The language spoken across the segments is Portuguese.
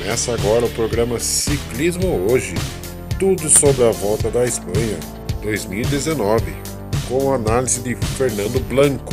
Começa agora o programa Ciclismo Hoje, tudo sobre a Volta da Espanha 2019, com análise de Fernando Blanco.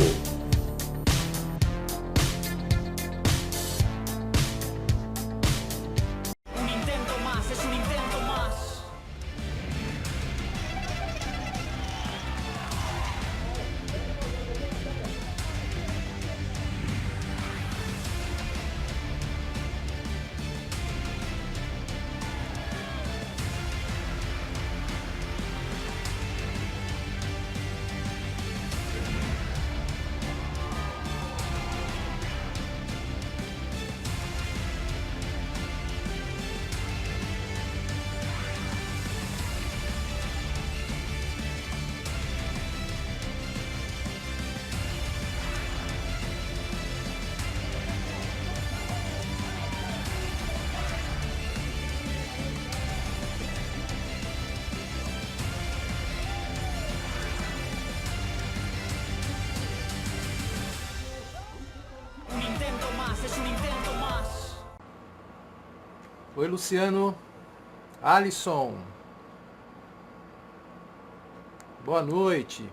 Oi, Luciano. Alisson. Boa noite.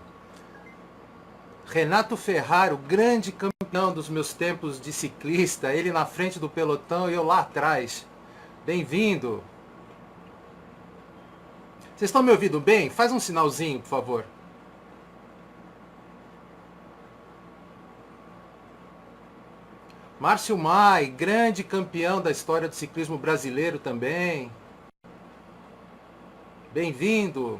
Renato Ferraro, grande campeão dos meus tempos de ciclista. Ele na frente do pelotão e eu lá atrás. Bem-vindo. Vocês estão me ouvindo bem? Faz um sinalzinho, por favor. Márcio Mai, grande campeão da história do ciclismo brasileiro também. Bem-vindo.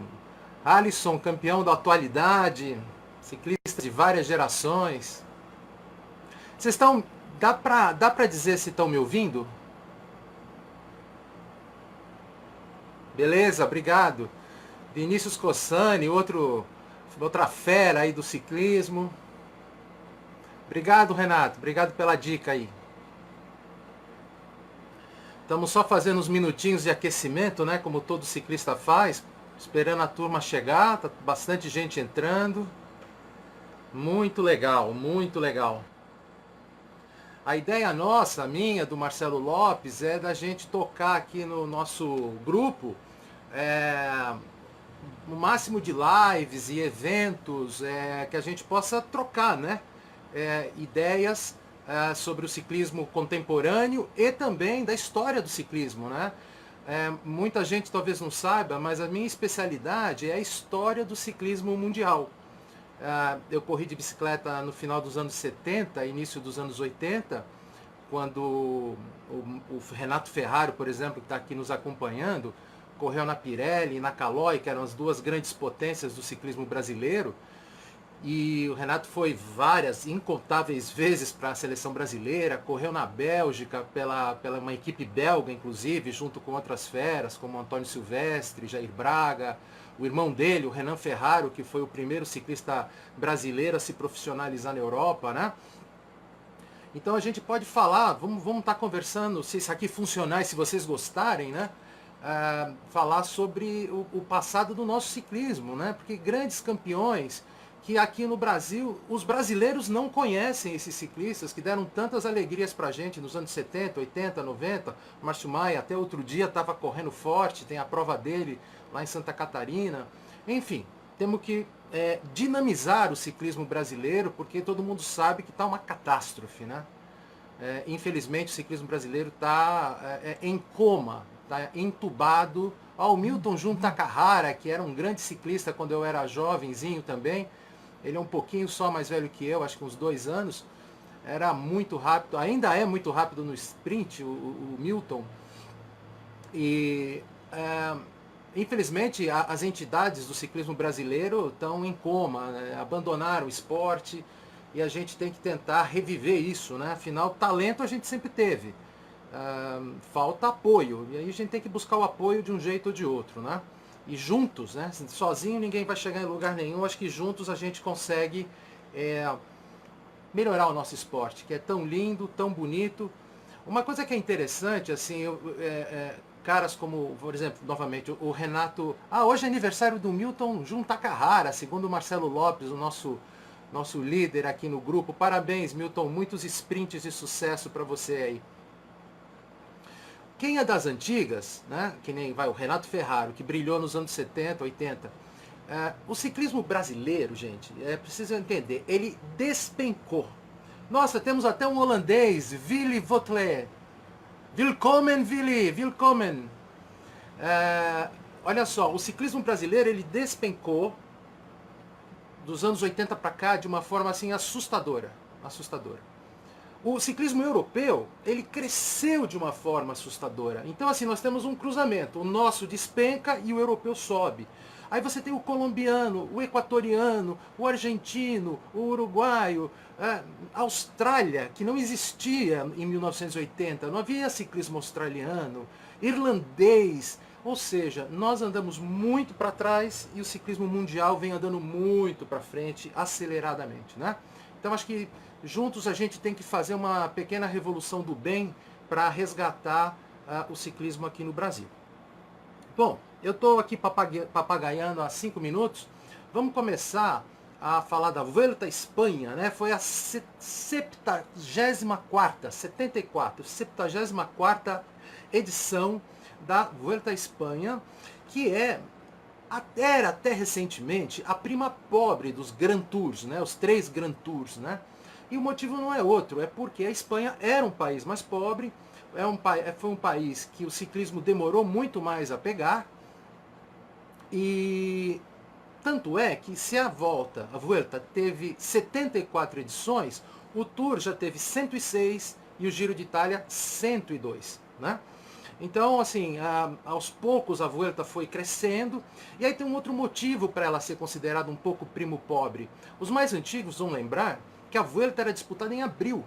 Alisson, campeão da atualidade, ciclista de várias gerações. Vocês estão... Dá pra dizer se estão me ouvindo? Beleza, obrigado. Vinícius Cossani, outra fera aí do ciclismo. Obrigado, Renato. Obrigado pela dica aí. Estamos só fazendo uns minutinhos de aquecimento, né? Como todo ciclista faz. Esperando a turma chegar. Tá bastante gente entrando. Muito legal, muito legal. A ideia nossa, minha, do Marcelo Lopes, é da gente tocar aqui no nosso grupo no máximo de lives e eventos que a gente possa trocar, né? Ideias sobre o ciclismo contemporâneo e também da história do ciclismo, né? Muita gente talvez não saiba, mas a minha especialidade é a história do ciclismo mundial. Eu corri de bicicleta no final dos anos 70, início dos anos 80, quando o Renato Ferraro, por exemplo, que está aqui nos acompanhando, correu na Pirelli e na Caloi, que eram as duas grandes potências do ciclismo brasileiro. E o Renato foi incontáveis vezes para a seleção brasileira, correu na Bélgica pela uma equipe belga, inclusive, junto com outras feras, como Antônio Silvestre, Jair Braga, o irmão dele, o Renan Ferraro, que foi o primeiro ciclista brasileiro a se profissionalizar na Europa, né? Então a gente pode falar, vamos estar conversando, se isso aqui funcionar e se vocês gostarem, né? Falar sobre o passado do nosso ciclismo, né? Porque grandes campeões que aqui no Brasil, os brasileiros não conhecem esses ciclistas que deram tantas alegrias pra gente nos anos 70, 80, 90. O Márcio Maia até outro dia estava correndo forte, tem a prova dele lá em Santa Catarina. Enfim, temos que dinamizar o ciclismo brasileiro, porque todo mundo sabe que está uma catástrofe, né? Infelizmente o ciclismo brasileiro está em coma, está entubado. O Milton Jun Takahara, que era um grande ciclista quando eu era jovenzinho também, ele é um pouquinho só mais velho que eu, acho que uns 2 anos, era muito rápido, ainda é muito rápido no sprint, o Milton. E infelizmente as entidades do ciclismo brasileiro estão em coma, né? Abandonaram o esporte e a gente tem que tentar reviver isso, né? Afinal, talento a gente sempre teve. Falta apoio, e aí a gente tem que buscar o apoio de um jeito ou de outro, né? E juntos, né? Sozinho ninguém vai chegar em lugar nenhum, acho que juntos a gente consegue melhorar o nosso esporte, que é tão lindo, tão bonito. Uma coisa que é interessante, assim, caras como, por exemplo, novamente, o Renato... hoje é aniversário do Milton Jun Takahara, segundo o Marcelo Lopes, o nosso líder aqui no grupo. Parabéns, Milton, muitos sprints de sucesso para você aí. quem é das antigas, né, que nem vai o Renato Ferraro, que brilhou nos anos 70, 80, o ciclismo brasileiro, gente, é preciso entender, ele despencou. Nossa, temos até um holandês, Willy Voetlee. Willkommen, Willy, willkommen. Olha só, o ciclismo brasileiro, ele despencou dos anos 80 para cá de uma forma assim assustadora. O ciclismo europeu, ele cresceu de uma forma assustadora. Então assim, nós temos um cruzamento, o nosso despenca e o europeu sobe. Aí você tem o colombiano, o equatoriano, o argentino, o uruguaio, a Austrália, que não existia em 1980, não havia ciclismo australiano, irlandês. Ou seja, nós andamos muito para trás e o ciclismo mundial vem andando muito para frente, aceleradamente, né? Então acho que juntos a gente tem que fazer uma pequena revolução do bem para resgatar o ciclismo aqui no Brasil. Bom, eu estou aqui papagaiando há 5 minutos. Vamos começar a falar da Vuelta à Espanha, né? Foi a 74ª edição da Vuelta à Espanha, que era até recentemente a prima pobre dos Grand Tours, né? Os 3 Grand Tours, né? E o motivo não é outro, é porque a Espanha era um país mais pobre, foi um país que o ciclismo demorou muito mais a pegar, e tanto é que se a Vuelta teve 74 edições, o Tour já teve 106 e o Giro de Itália 102, né? Então, assim, aos poucos a Vuelta foi crescendo, e aí tem um outro motivo para ela ser considerada um pouco primo pobre. Os mais antigos vão lembrar que a Vuelta era disputada em abril.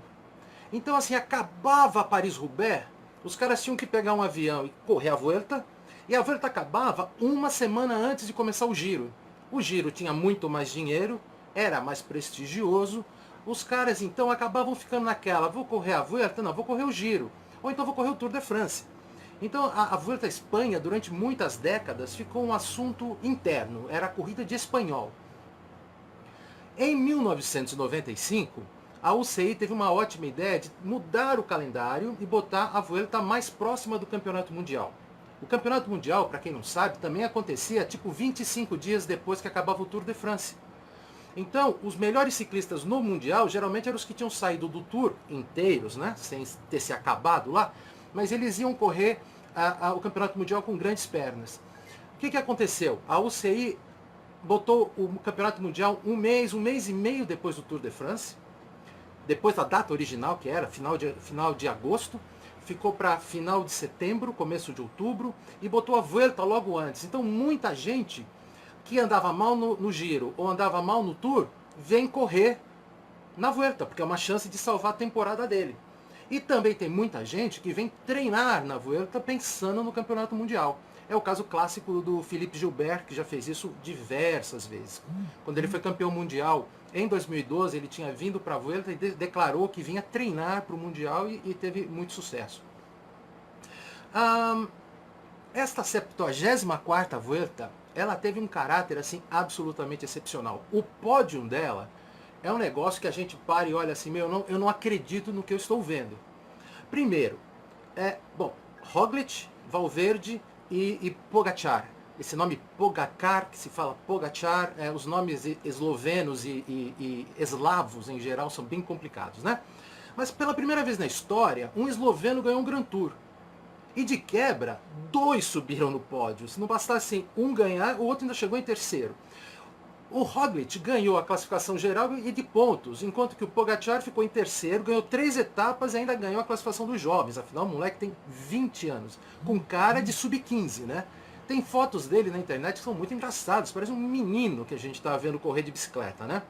Então, assim, acabava Paris-Roubaix, os caras tinham que pegar um avião e correr a Vuelta, e a Vuelta acabava uma semana antes de começar o Giro. O Giro tinha muito mais dinheiro, era mais prestigioso, os caras então acabavam ficando naquela, vou correr a Vuelta? Não, vou correr o Giro, ou então vou correr o Tour de France. Então a Vuelta à Espanha, durante muitas décadas, ficou um assunto interno, era a corrida de espanhol. Em 1995, a UCI teve uma ótima ideia de mudar o calendário e botar a Vuelta mais próxima do Campeonato Mundial. O Campeonato Mundial, para quem não sabe, também acontecia tipo 25 dias depois que acabava o Tour de France. Então, os melhores ciclistas no Mundial geralmente eram os que tinham saído do Tour inteiros, né, sem ter se acabado lá, mas eles iam correr o Campeonato Mundial com grandes pernas. O que aconteceu? A UCI botou o Campeonato Mundial um mês e meio depois do Tour de France, depois da data original, que era final de agosto, ficou para final de setembro, começo de outubro, e botou a Vuelta logo antes. Então muita gente que andava mal no Giro ou andava mal no Tour, vem correr na Vuelta, porque é uma chance de salvar a temporada dele. E também tem muita gente que vem treinar na Vuelta pensando no Campeonato Mundial. É o caso clássico do Philippe Gilbert, que já fez isso diversas vezes. Quando ele foi campeão mundial em 2012, ele tinha vindo para a Vuelta e declarou que vinha treinar para o Mundial e teve muito sucesso. Esta 74ª Vuelta, ela teve um caráter assim absolutamente excepcional. O pódio dela é um negócio que a gente para e olha assim, eu não acredito no que eu estou vendo. Primeiro, Roglic, Valverde e Pogačar. Esse nome Pogačar, que se fala Pogačar, os nomes eslovenos e eslavos em geral são bem complicados, né? Mas pela primeira vez na história, um esloveno ganhou um Grand Tour. E de quebra, 2 subiram no pódio. Se não bastasse um ganhar, o outro ainda chegou em terceiro. O Roglic ganhou a classificação geral e de pontos, enquanto que o Pogačar ficou em terceiro, ganhou 3 etapas e ainda ganhou a classificação dos jovens. Afinal, o moleque tem 20 anos, com cara de sub-15, né? Tem fotos dele na internet que são muito engraçadas, parece um menino que a gente está vendo correr de bicicleta, né?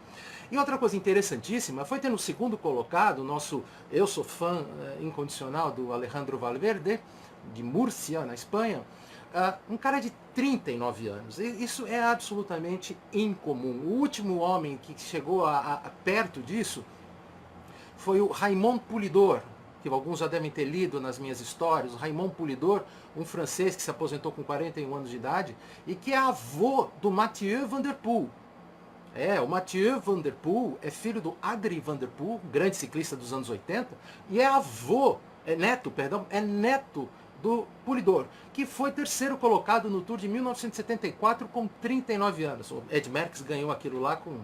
E outra coisa interessantíssima foi ter no segundo colocado, eu sou fã incondicional do Alejandro Valverde, de Múrcia, na Espanha, um cara de 39 anos. Isso é absolutamente incomum. O último homem que chegou perto disso foi o Raymond Poulidor, que alguns já devem ter lido nas minhas histórias. O Raymond Poulidor, um francês que se aposentou com 41 anos de idade e que é avô do Mathieu Van Der Poel. O Mathieu Van Der Poel é filho do Adrien Van Der Poel, grande ciclista dos anos 80, e é neto do Polidor, que foi terceiro colocado no Tour de 1974 com 39 anos. O Ed Merckx ganhou aquilo lá com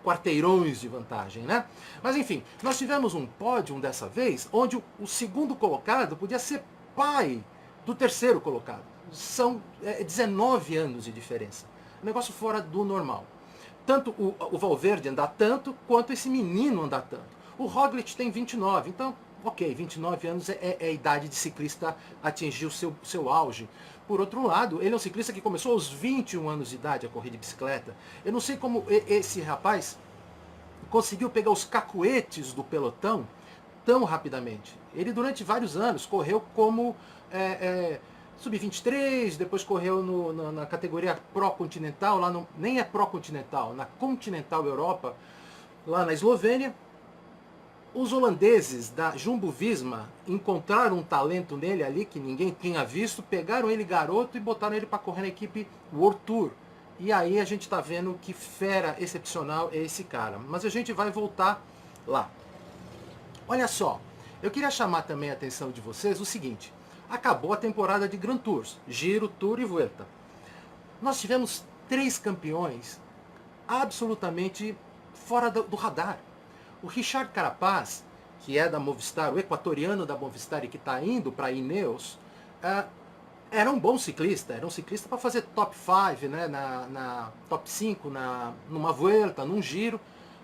quarteirões de vantagem, né? Mas enfim, nós tivemos um pódio dessa vez, onde o segundo colocado podia ser pai do terceiro colocado. São 19 anos de diferença. Um negócio fora do normal. Tanto o Valverde andar tanto, quanto esse menino andar tanto. O Roglic tem 29, então, ok, 29 anos é a idade de ciclista atingir o seu auge. Por outro lado, ele é um ciclista que começou aos 21 anos de idade a correr de bicicleta. Eu não sei como esse rapaz conseguiu pegar os cacuetes do pelotão tão rapidamente. Ele, durante vários anos, correu como sub-23, depois correu na categoria pró-continental, nem é pró-continental, na Continental Europa, lá na Eslovênia. Os holandeses da Jumbo-Visma encontraram um talento nele ali que ninguém tinha visto, pegaram ele garoto e botaram ele para correr na equipe World Tour. E aí a gente está vendo que fera excepcional é esse cara. Mas a gente vai voltar lá. Olha só, eu queria chamar também a atenção de vocês o seguinte. Acabou a temporada de Grand Tours, Giro, Tour e Vuelta. Nós tivemos 3 campeões absolutamente fora do radar. O Richard Carapaz, que é da Movistar, o equatoriano da Movistar e que está indo para a Ineos, era um bom ciclista, era um ciclista para fazer top 5, né, na top 5, numa Vuelta, num Giro,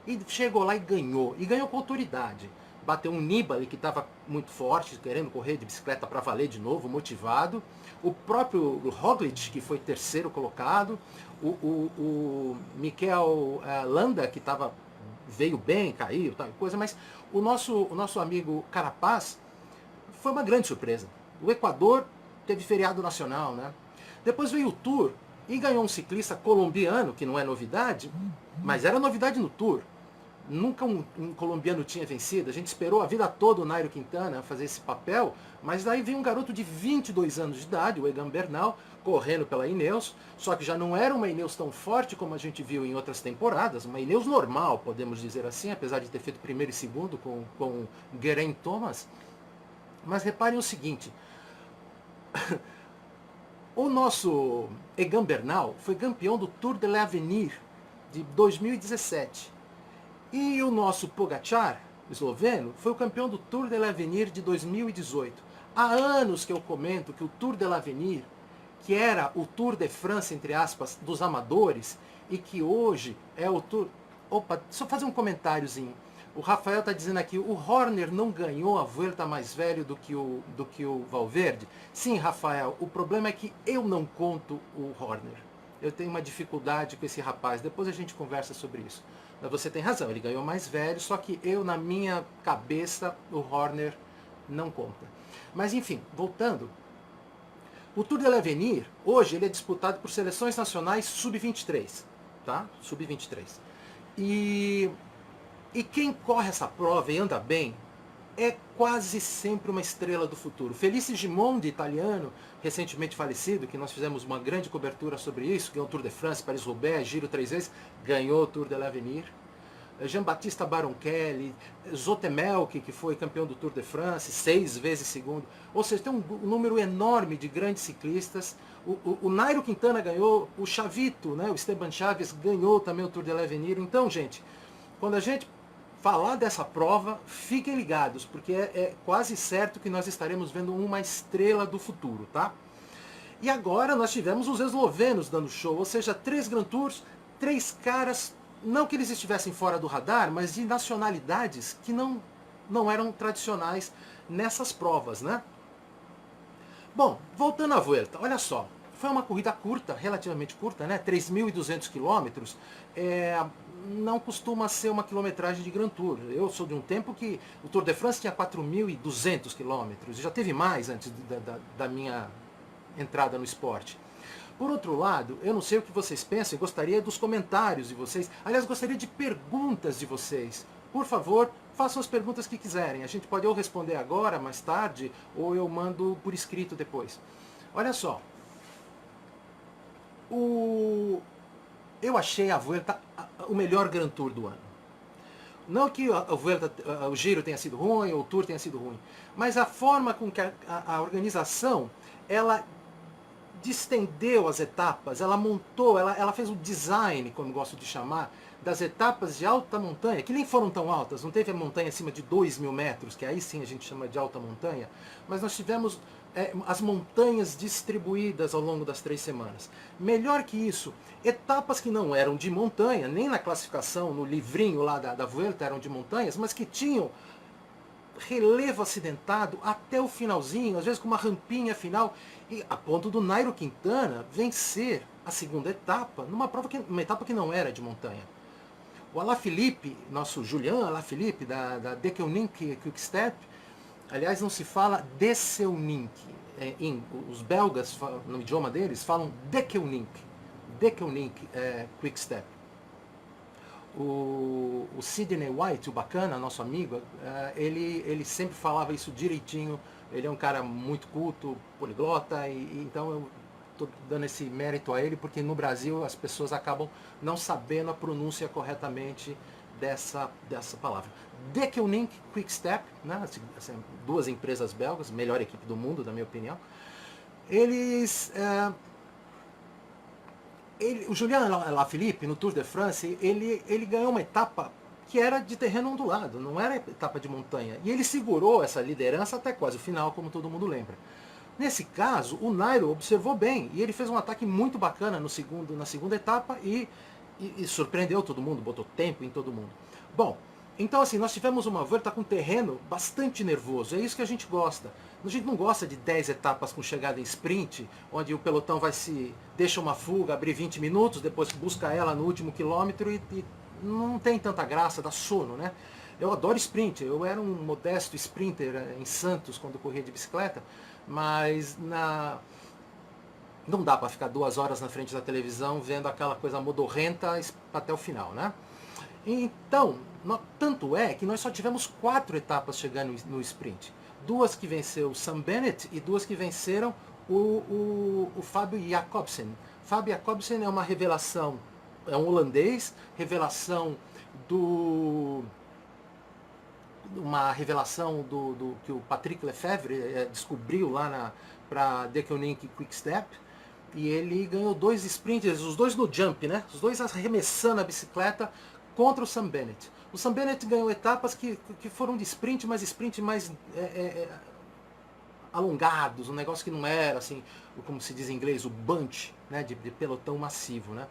e chegou lá e ganhou com autoridade. Bateu um Nibali, que estava muito forte, querendo correr de bicicleta para valer de novo, motivado. O próprio Roglic, que foi terceiro colocado. O Mikel Landa, que veio bem, caiu, tal coisa. Mas o nosso amigo Carapaz foi uma grande surpresa. O Equador teve feriado nacional, né? Depois veio o Tour e ganhou um ciclista colombiano, que não é novidade, mas era novidade no Tour. Nunca um colombiano tinha vencido. A gente esperou a vida toda o Nairo Quintana fazer esse papel, mas daí veio um garoto de 22 anos de idade, o Egan Bernal, correndo pela Ineos, só que já não era uma Ineos tão forte como a gente viu em outras temporadas, uma Ineos normal, podemos dizer assim, apesar de ter feito primeiro e segundo com Geraint Thomas. Mas reparem o seguinte, o nosso Egan Bernal foi campeão do Tour de l'Avenir de 2017. E o nosso Pogačar, esloveno, foi o campeão do Tour de l'Avenir de 2018. Há anos que eu comento que o Tour de l'Avenir, que era o Tour de France, entre aspas, dos amadores, e que hoje é o Tour... Opa, só fazer um comentáriozinho. O Rafael está dizendo aqui, o Horner não ganhou a Vuelta mais velho do que o Valverde? Sim, Rafael, o problema é que eu não conto o Horner. Eu tenho uma dificuldade com esse rapaz, depois a gente conversa sobre isso. Mas você tem razão, ele ganhou mais velho, só que na minha cabeça, o Horner não conta. Mas enfim, voltando, o Tour de l'Avenir, hoje, ele é disputado por seleções nacionais sub-23, tá? Sub-23. E quem corre essa prova e anda bem, é quase sempre uma estrela do futuro. Felice Gimondi, italiano, recentemente falecido, que nós fizemos uma grande cobertura sobre isso, ganhou o Tour de France, Paris-Roubaix, Giro 3 vezes, ganhou o Tour de l'Avenir. Jean-Baptiste Baroncelli, Zotemelk, que foi campeão do Tour de France, 6 vezes segundo. Ou seja, tem um número enorme de grandes ciclistas. O Nairo Quintana ganhou, o Chavito, né, o Esteban Chaves, ganhou também o Tour de l'Avenir. Então, gente, quando a gente falar dessa prova, fiquem ligados, porque é quase certo que nós estaremos vendo uma estrela do futuro, tá? E agora nós tivemos os eslovenos dando show, ou seja, 3 Grand Tours, 3 caras, não que eles estivessem fora do radar, mas de nacionalidades que não eram tradicionais nessas provas, né? Bom, voltando à Vuelta, olha só, foi uma corrida curta, relativamente curta, né? 3.200 quilômetros, não costuma ser uma quilometragem de Grand Tour. Eu sou de um tempo que o Tour de France tinha 4.200 quilômetros, já teve mais antes da minha entrada no esporte. Por outro lado, eu não sei o que vocês pensam, eu gostaria dos comentários de vocês, aliás, gostaria de perguntas de vocês. Por favor, façam as perguntas que quiserem, a gente pode ou responder agora, mais tarde, ou eu mando por escrito depois. Olha só, eu achei a Vuelta o melhor Grand Tour do ano. Não que o Giro tenha sido ruim, ou o Tour tenha sido ruim, mas a forma com que a organização, ela distendeu as etapas, ela montou, ela fez o design, como eu gosto de chamar, das etapas de alta montanha, que nem foram tão altas, não teve a montanha acima de 2.000 metros, que aí sim a gente chama de alta montanha, mas nós tivemos as montanhas distribuídas ao longo das 3 semanas. Melhor que isso, etapas que não eram de montanha, nem na classificação, no livrinho lá da Vuelta eram de montanhas, mas que tinham relevo acidentado até o finalzinho, às vezes com uma rampinha final, e a ponto do Nairo Quintana vencer a segunda etapa, uma etapa que não era de montanha. O Alaphilippe, nosso Julian Alaphilippe, da Deceuninck Quick-Step, aliás, não se fala Deceuninck, os belgas, no idioma deles, falam Deceuninck Quick-Step. O Sidney White, o bacana, nosso amigo, ele sempre falava isso direitinho. Ele é um cara muito culto, poliglota, então eu estou dando esse mérito a ele, porque no Brasil as pessoas acabam não sabendo a pronúncia corretamente dessa palavra. Deceuninck Quick-Step, né, duas empresas belgas, melhor equipe do mundo, na minha opinião. O Julian Alaphilippe, no Tour de France, ele ganhou uma etapa que era de terreno ondulado, não era etapa de montanha. E ele segurou essa liderança até quase o final, como todo mundo lembra. Nesse caso, o Nairo observou bem, e ele fez um ataque muito bacana na segunda etapa e surpreendeu todo mundo, botou tempo em todo mundo. Bom, então assim, nós tivemos uma volta com terreno bastante nervoso, é isso que a gente gosta. A gente não gosta de 10 etapas com chegada em sprint, onde o pelotão deixa uma fuga, abrir 20 minutos, depois busca ela no último quilômetro e não tem tanta graça, dá sono, né? Eu adoro sprint, eu era um modesto sprinter em Santos quando corria de bicicleta, mas não dá para ficar 2 horas na frente da televisão vendo aquela coisa modorrenta até o final, né? Então, tanto é que nós só tivemos 4 etapas chegando no sprint. 2 que venceu o Sam Bennett e 2 que venceram o Fabio Jacobsen. Fabio Jacobsen é uma revelação, é um holandês, uma revelação do que o Patrick Lefevre descobriu lá para Deceuninck Quick-Step. E ele ganhou 2 sprints, os dois no jump, né? Os dois arremessando a bicicleta contra o Sam Bennett. O Sam Bennett ganhou etapas que foram de sprint, mas sprint mais alongados, um negócio que não era assim, como se diz em inglês, o bunch, né, de pelotão massivo, né?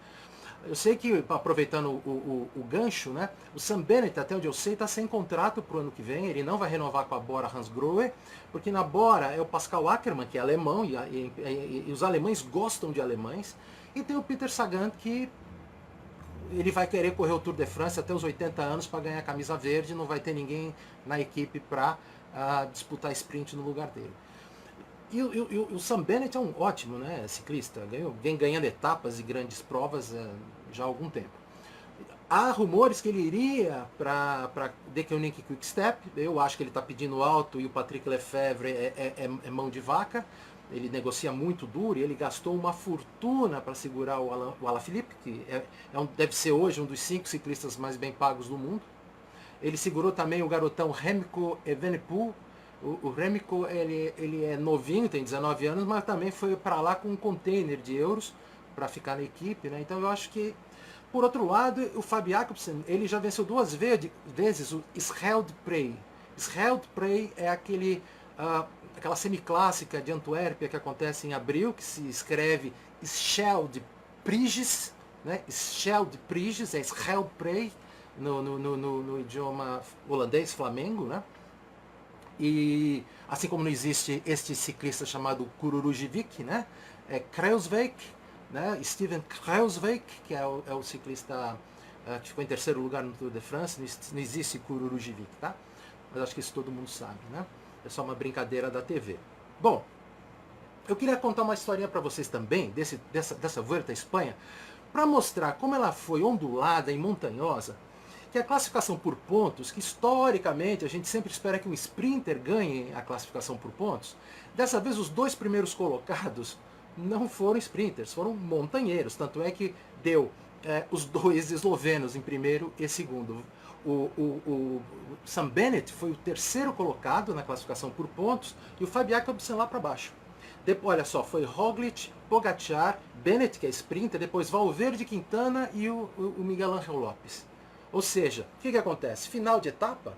Eu sei que, aproveitando o gancho, né, o Sam Bennett, até onde eu sei, está sem contrato para o ano que vem, ele não vai renovar com a Bora Hansgrohe, porque na Bora é o Pascal Ackermann, que é alemão, e os alemães gostam de alemães, e tem o Peter Sagan, que ele vai querer correr o Tour de France até os 80 anos para ganhar a camisa verde, não vai ter ninguém na equipe para disputar sprint no lugar dele. E o Sam Bennett é um ótimo, né, ciclista, vem ganhando etapas e grandes provas já há algum tempo. Há rumores que ele iria para Deceuninck Quick-Step, eu acho que ele está pedindo alto e o Patrick Lefevre é mão de vaca, ele negocia muito duro e ele gastou uma fortuna para segurar o Alaphilippe, que deve ser hoje um dos 5 ciclistas mais bem pagos do mundo. Ele segurou também o garotão Remco Evenepoel. O Remco ele é novinho, tem 19 anos, mas também foi para lá com um container de euros para ficar na equipe, né? Então eu acho que, por outro lado, o Fabio Jacobsen, ele já venceu 2 vezes o Scheldprey. Scheldprey é aquela semiclássica de Antuérpia que acontece em abril, que se escreve Scheldpriges, né? Scheldpriges é Scheldprey no idioma holandês, flamengo, né? E assim como não existe este ciclista chamado Kururujivic, né? É Kruijswijk, né? Steven Kruijswijk, que é o ciclista que ficou em 3º lugar no Tour de France, não existe Kururujivic, tá? Mas acho que isso todo mundo sabe, né? É só uma brincadeira da TV. Bom, eu queria contar uma historinha para vocês também, dessa Vuelta à Espanha, para mostrar como ela foi ondulada e montanhosa, que a classificação por pontos, que historicamente a gente sempre espera que um sprinter ganhe a classificação por pontos, dessa vez os 2 primeiros colocados não foram sprinters, foram montanheiros, tanto é que deu os 2 eslovenos em primeiro e segundo. O Sam Bennett foi o terceiro colocado na classificação por pontos e o Fabio Jakobsen lá para baixo. Depois, olha só, foi Roglic, Pogacar, Bennett, que é sprinter, depois Valverde, Quintana e o Miguel Ángel Lopes. Ou seja, o que acontece? Final de etapa,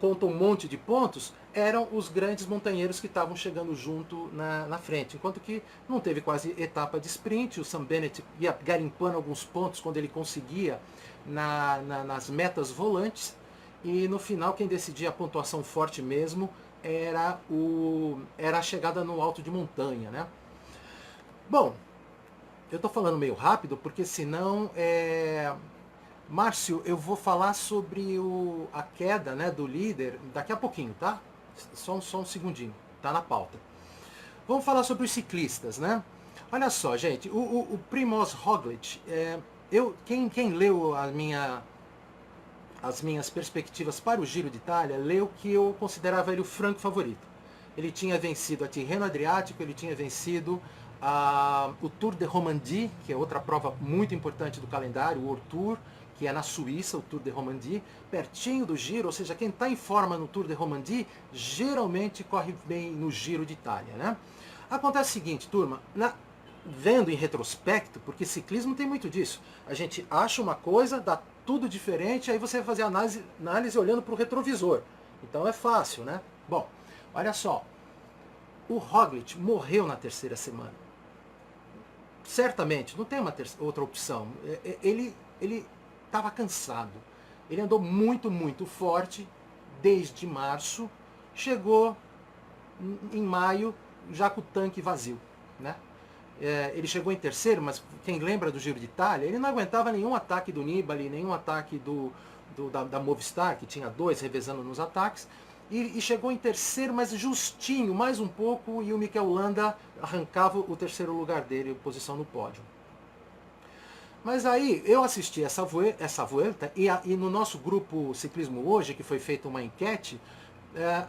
conta um monte de pontos, eram os grandes montanheiros que estavam chegando junto na frente. Enquanto que não teve quase etapa de sprint, o Sam Bennett ia garimpando alguns pontos quando ele conseguia nas metas volantes, e no final quem decidia a pontuação forte mesmo era a chegada no alto de montanha, né? Bom, eu estou falando meio rápido porque senão Márcio, eu vou falar sobre a queda, né, do líder daqui a pouquinho, tá? Só um segundinho, tá na pauta. Vamos falar sobre os ciclistas, né? Olha só, gente, o Primož Roglic, quem leu as minhas perspectivas para o Giro de Itália, leu que eu considerava ele o franco favorito. Ele tinha vencido a Tirreno Adriático, ele tinha vencido o Tour de Romandie, que é outra prova muito importante do calendário, o World Tour, que é na Suíça, o Tour de Romandie, pertinho do Giro, ou seja, quem está em forma no Tour de Romandie, geralmente corre bem no Giro de Itália, né? Acontece o seguinte, turma, vendo em retrospecto, porque ciclismo tem muito disso, a gente acha uma coisa, dá tudo diferente, aí você vai fazer análise olhando para o retrovisor, então é fácil, né? Bom, olha só, o Roglic morreu na terceira semana, certamente, não tem uma outra opção, ele estava cansado. Ele andou muito, muito forte desde março, chegou em maio já com o tanque vazio, né? Ele chegou em terceiro, mas quem lembra do Giro de Itália, ele não aguentava nenhum ataque do Nibali, nenhum ataque da Movistar, que tinha dois revezando nos ataques, e chegou em terceiro, mas justinho, mais um pouco, e o Mikel Landa arrancava o terceiro lugar dele, posição no pódio. Mas aí eu assisti essa Vuelta e no nosso grupo Ciclismo Hoje, que foi feita uma enquete,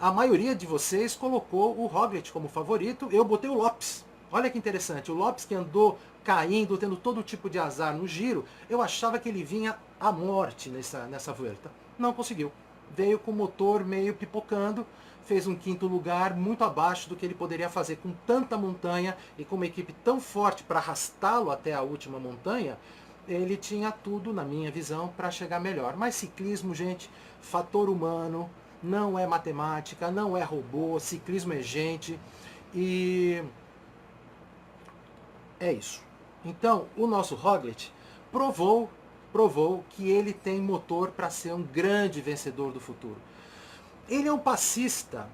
a maioria de vocês colocou o Roglic como favorito, eu botei o Lopes. Olha que interessante, o Lopes que andou caindo, tendo todo tipo de azar no Giro, eu achava que ele vinha à morte nessa Vuelta. Não conseguiu. Veio com o motor meio pipocando, fez um quinto lugar muito abaixo do que ele poderia fazer com tanta montanha e com uma equipe tão forte para arrastá-lo até a última montanha. Ele tinha tudo, na minha visão, para chegar melhor. Mas ciclismo, gente, fator humano, não é matemática, não é robô, ciclismo é gente e é isso. Então, o nosso Roglic provou que ele tem motor para ser um grande vencedor do futuro. Ele é um passista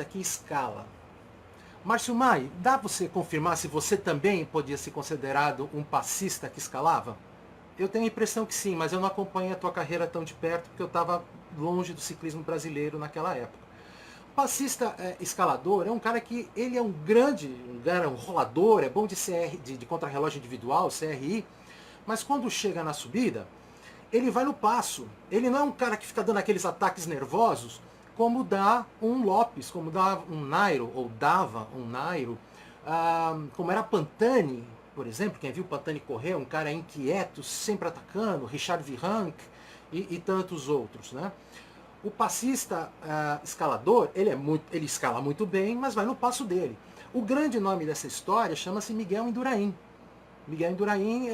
que escala. Márcio Mai, dá para você confirmar se você também podia ser considerado um passista que escalava? Eu tenho a impressão que sim, mas eu não acompanhei a tua carreira tão de perto porque eu estava longe do ciclismo brasileiro naquela época. O passista escalador é um cara que ele é um rolador, é bom de contrarrelógio individual, CRI, mas quando chega na subida, ele vai no passo. Ele não é um cara que fica dando aqueles ataques nervosos, como dá um Lopes, como dá um Nairo, ou dava um Nairo, como era Pantani, por exemplo, quem viu Pantani correr, um cara inquieto, sempre atacando, Richard Virenque e tantos outros, né? O passista escalador, ele escala muito bem, mas vai no passo dele. O grande nome dessa história chama-se Miguel Indurain. Miguel Indurain,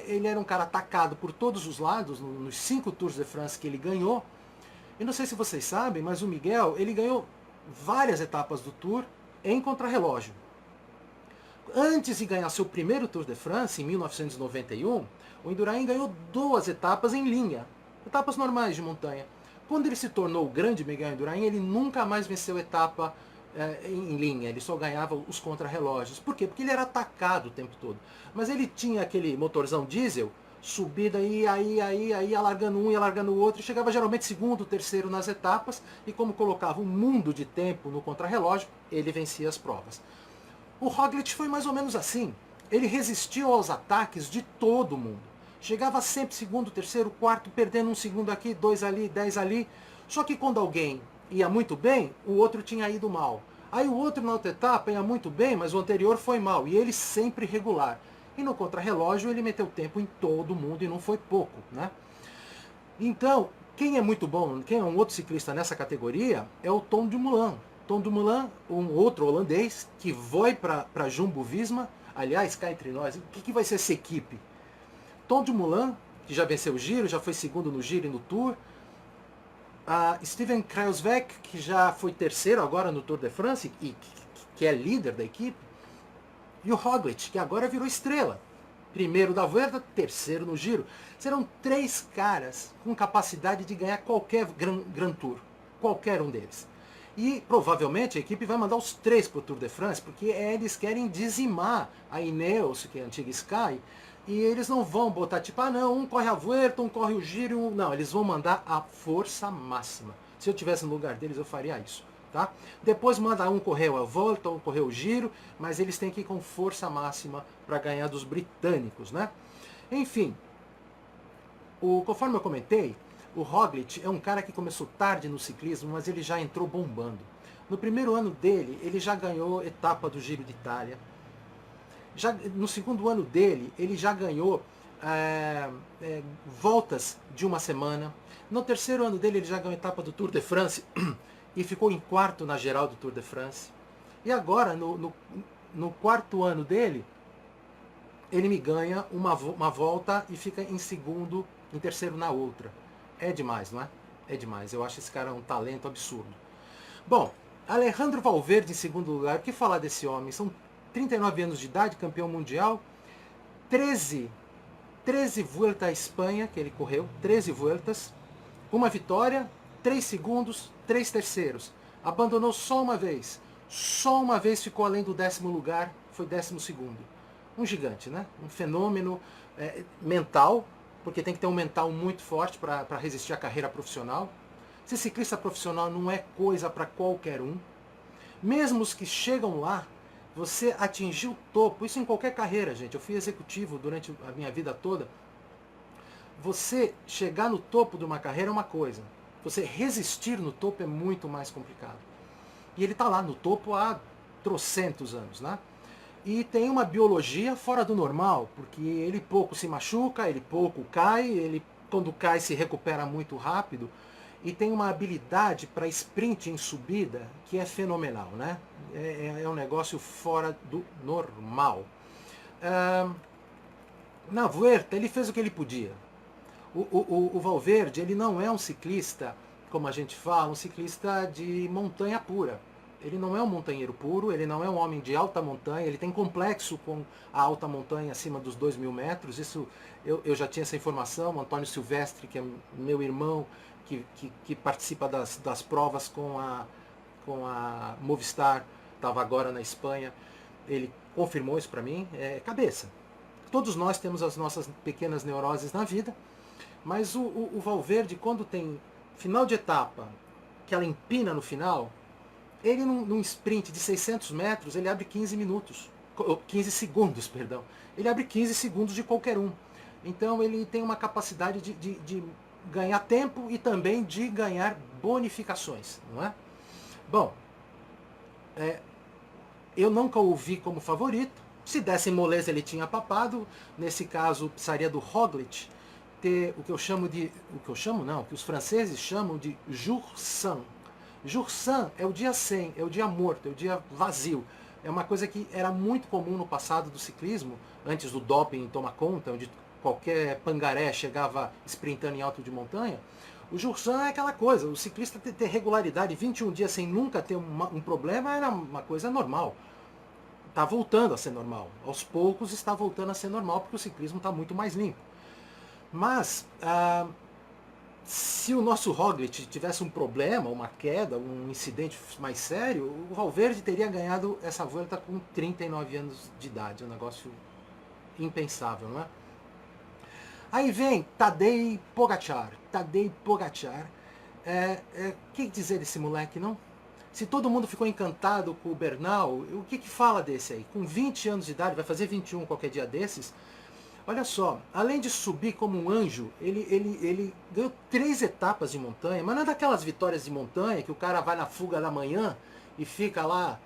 ele era um cara atacado por todos os lados, nos 5 Tours de France que ele ganhou. E não sei se vocês sabem, mas o Miguel, ele ganhou várias etapas do Tour em contrarrelógio. Antes de ganhar seu primeiro Tour de France, em 1991, o Indurain ganhou 2 etapas em linha, etapas normais de montanha. Quando ele se tornou o grande Miguel Indurain, ele nunca mais venceu etapa em linha, ele só ganhava os contrarrelógios. Por quê? Porque ele era atacado o tempo todo. Mas ele tinha aquele motorzão diesel, subida aí, alargando um e alargando o outro, e chegava geralmente segundo, terceiro nas etapas, e como colocava um mundo de tempo no contrarrelógio, ele vencia as provas. O Roglic foi mais ou menos assim, ele resistiu aos ataques de todo mundo. Chegava sempre segundo, terceiro, quarto, perdendo um segundo aqui, 2 ali, 10 ali, só que quando alguém ia muito bem, o outro tinha ido mal. Aí o outro na outra etapa ia muito bem, mas o anterior foi mal, e ele sempre regular. E no contrarrelógio ele meteu tempo em todo mundo e não foi pouco, né? Então, quem é muito bom, quem é um outro ciclista nessa categoria é o Tom Dumoulin. Tom Dumoulin, um outro holandês, que foi para Jumbo-Visma. Aliás, cá entre nós, o que vai ser essa equipe? Tom Dumoulin, que já venceu o Giro, já foi segundo no Giro e no Tour. Steven Kruijswijk, que já foi terceiro agora no Tour de France, e que é líder da equipe. E o Roglic, que agora virou estrela. Primeiro da Vuelta, terceiro no Giro. Serão 3 caras com capacidade de ganhar qualquer Grand Tour. Qualquer um deles. E provavelmente a equipe vai mandar os 3 para o Tour de France, porque eles querem dizimar a Ineos, que é a antiga Sky, e eles não vão botar tipo, não, um corre a Vuelta, um corre o Giro, não, eles vão mandar a força máxima. Se eu tivesse no lugar deles, eu faria isso. Tá? Depois manda um correr a Volta, um correr o Giro, mas eles têm que ir com força máxima para ganhar dos britânicos, né? Enfim, conforme eu comentei, o Roglic é um cara que começou tarde no ciclismo, mas ele já entrou bombando. No primeiro ano dele, ele já ganhou etapa do Giro de Itália. No segundo ano dele, ele já ganhou voltas de uma semana. No terceiro ano dele, ele já ganhou etapa do Tour de France e ficou em quarto na geral do Tour de France. E agora, no quarto ano dele, ele me ganha uma volta e fica em segundo, em terceiro na outra. É demais, não é? É demais. Eu acho esse cara um talento absurdo. Bom, Alejandro Valverde em segundo lugar. O que falar desse homem? São 39 anos de idade, campeão mundial. 13 Vuelta à Espanha que ele correu. 13 Vueltas. Uma vitória, 3 segundos, 3 terceiros. Abandonou só uma vez. Só uma vez ficou além do 10º lugar. Foi 12º. Um gigante, né? Um fenômeno mental, porque tem que ter um mental muito forte para resistir à carreira profissional. Ser ciclista profissional não é coisa para qualquer um. Mesmo os que chegam lá, você atingir o topo, isso em qualquer carreira, gente. Eu fui executivo durante a minha vida toda. Você chegar no topo de uma carreira é uma coisa. Você resistir no topo é muito mais complicado. E ele está lá no topo há trocentos anos, né? E tem uma biologia fora do normal, porque ele pouco se machuca, ele pouco cai, ele quando cai se recupera muito rápido, e tem uma habilidade para sprint em subida que é fenomenal, né? É um negócio fora do normal. Na Vuelta ele fez o que ele podia. O Valverde, ele não é um ciclista, como a gente fala, um ciclista de montanha pura. Ele não é um montanheiro puro, ele não é um homem de alta montanha, ele tem complexo com a alta montanha acima dos 2.000 metros. Isso eu já tinha essa informação. O Antônio Silvestre, que é meu irmão, que participa das provas com a Movistar, estava agora na Espanha, ele confirmou isso para mim. É cabeça. Todos nós temos as nossas pequenas neuroses na vida, mas o Valverde, quando tem final de etapa, que ela empina no final, ele num sprint de 600 metros, ele abre 15 minutos, 15 segundos, perdão. Ele abre 15 segundos de qualquer um. Então ele tem uma capacidade de ganhar tempo e também de ganhar bonificações, não é? Bom, eu nunca o vi como favorito. Se desse moleza ele tinha papado. Nesse caso, precisaria do Roglic ter o que que os franceses chamam de jour sans. Jour sans é o dia sem, é o dia morto, é o dia vazio. É uma coisa que era muito comum no passado do ciclismo, antes do doping tomar conta, onde qualquer pangaré chegava sprintando em alto de montanha. O jour sans é aquela coisa, o ciclista ter regularidade 21 dias sem nunca ter um problema era uma coisa normal. Está voltando a ser normal. Aos poucos está voltando a ser normal, porque o ciclismo está muito mais limpo. Mas se o nosso Roglic tivesse um problema, uma queda, um incidente mais sério, o Valverde teria ganhado essa volta com 39 anos de idade. É um negócio impensável, não é? Aí vem Tadej Pogačar. Tadej Pogačar. O que dizer desse moleque, não? Se todo mundo ficou encantado com o Bernal, o que fala desse aí? Com 20 anos de idade, vai fazer 21 qualquer dia desses. Olha só, além de subir como um anjo, ele ganhou 3 etapas de montanha, mas não é daquelas vitórias de montanha que o cara vai na fuga da manhã e fica lá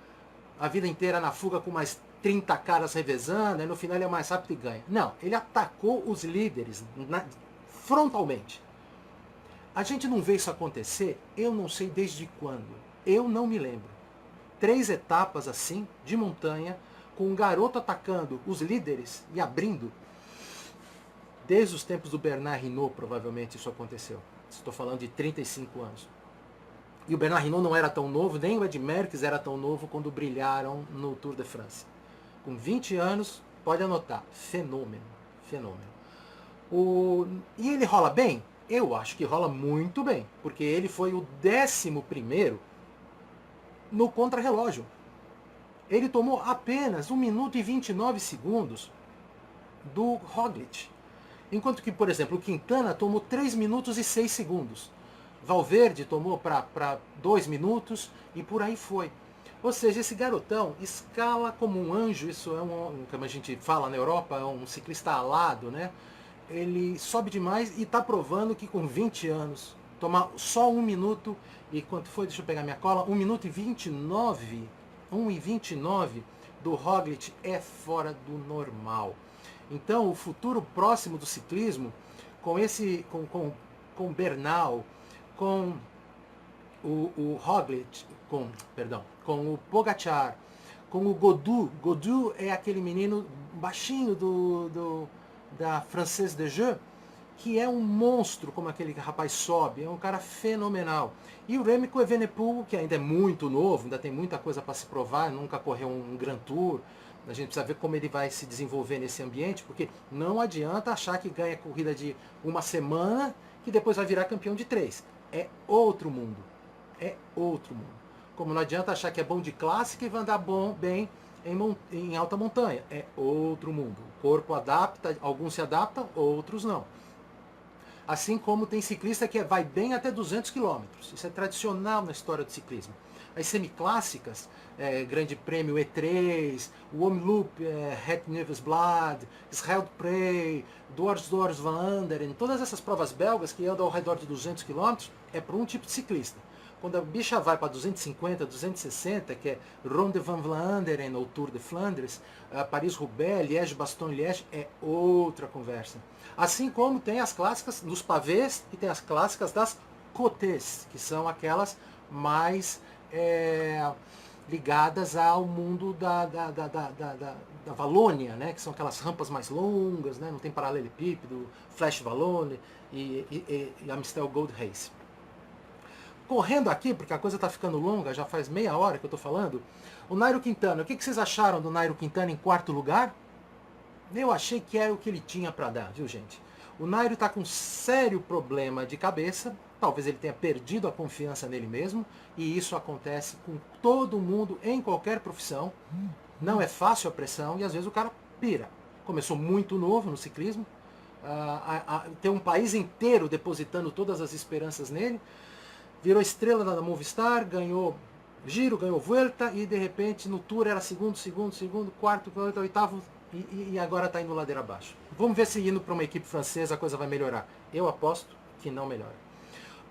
a vida inteira na fuga com mais 30 caras revezando, e no final ele é mais rápido e ganha. Não, ele atacou os líderes frontalmente. A gente não vê isso acontecer, eu não sei desde quando. Eu não me lembro. 3 etapas assim, de montanha, com um garoto atacando os líderes e abrindo. Desde os tempos do Bernard Hinault, provavelmente, isso aconteceu. Estou falando de 35 anos. E o Bernard Hinault não era tão novo, nem o Ed Merckx era tão novo quando brilharam no Tour de France. Com 20 anos, pode anotar, fenômeno, fenômeno. E ele rola bem? Eu acho que rola muito bem, porque ele foi o 11º no contrarrelógio. Ele tomou apenas 1 minuto e 29 segundos do Roglic. Enquanto que, por exemplo, o Quintana tomou 3 minutos e 6 segundos. Valverde tomou para 2 minutos e por aí foi. Ou seja, esse garotão escala como um anjo, isso é como a gente fala na Europa, é um ciclista alado, né? Ele sobe demais e está provando que com 20 anos, tomar só 1 minuto, e quanto foi, deixa eu pegar minha cola, 1 minuto e 29, 1 e 29 do Roglic é fora do normal. Então o futuro próximo do ciclismo, com Bernal, com o Roglic, com o Pogacar, com o Gaudu. Gaudu é aquele menino baixinho da Française des Jeux, que é um monstro como aquele rapaz sobe, é um cara fenomenal. E o Remco Evenepoel, que ainda é muito novo, ainda tem muita coisa para se provar, nunca correu um Grand Tour. A gente precisa ver como ele vai se desenvolver nesse ambiente, porque não adianta achar que ganha corrida de uma semana que depois vai virar campeão de 3. É outro mundo. É outro mundo. Como não adianta achar que é bom de clássica e vai andar bem em alta montanha. É outro mundo. O corpo adapta, alguns se adaptam, outros não. Assim como tem ciclista que vai bem até 200 km. Isso é tradicional na história do ciclismo. As semiclássicas, Grande Prêmio E3, o Omloop, Het Nieuwsblad, Scheldprey, Dwars Vlaanderen, todas essas provas belgas que andam ao redor de 200 km, é para um tipo de ciclista. Quando a bicha vai para 250, 260, que é Ronde van Vlaanderen ou Tour de Flandres, Paris-Roubaix, Liège-Bastogne-Liège, é outra conversa. Assim como tem as clássicas dos pavês e tem as clássicas das côtes, que são aquelas mais ligadas ao mundo da Valônia, né? Que são aquelas rampas mais longas, né? Não tem paralelepípedo, Flash Wallonne e Amstel Gold Race. Correndo aqui, porque a coisa está ficando longa, já faz meia hora que eu estou falando, o Nairo Quintana, o que vocês acharam do Nairo Quintana em 4º lugar? Eu achei que era o que ele tinha para dar, viu gente? O Nairo está com um sério problema de cabeça, talvez ele tenha perdido a confiança nele mesmo, e isso acontece com todo mundo em qualquer profissão. Não é fácil a pressão e às vezes o cara pira. Começou muito novo no ciclismo, tem um país inteiro depositando todas as esperanças nele, virou estrela da Movistar, ganhou Giro, ganhou Vuelta e de repente no Tour era segundo, quarto, oitavo e agora está indo ladeira abaixo. Vamos ver se indo para uma equipe francesa a coisa vai melhorar. Eu aposto que não melhora.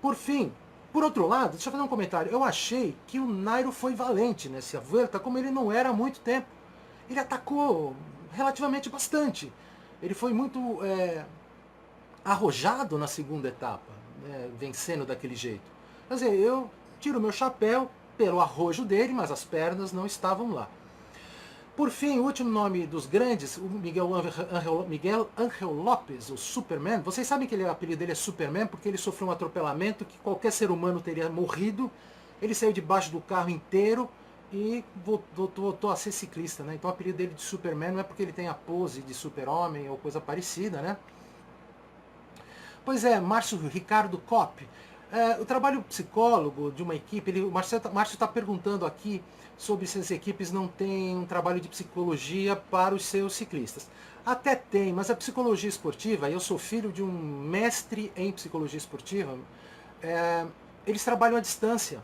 Por fim, por outro lado, deixa eu fazer um comentário. Eu achei que o Nairo foi valente nessa Vuelta, como ele não era há muito tempo. Ele atacou relativamente bastante. Ele foi muito arrojado na segunda etapa, né, vencendo daquele jeito. Quer dizer, eu tiro meu chapéu pelo arrojo dele, mas as pernas não estavam lá. Por fim, o último nome dos grandes, o Miguel Ángel Lopes, o Superman. Vocês sabem que o apelido dele é Superman porque ele sofreu um atropelamento que qualquer ser humano teria morrido. Ele saiu debaixo do carro inteiro e voltou a ser ciclista, né? Então o apelido dele de Superman não é porque ele tem a pose de super-homem ou coisa parecida, né? Pois é, Márcio Ricardo Kopp. O trabalho psicólogo de uma equipe, o Márcio está perguntando aqui sobre se as equipes não têm um trabalho de psicologia para os seus ciclistas. Até tem, mas a psicologia esportiva, eu sou filho de um mestre em psicologia esportiva, eles trabalham à distância.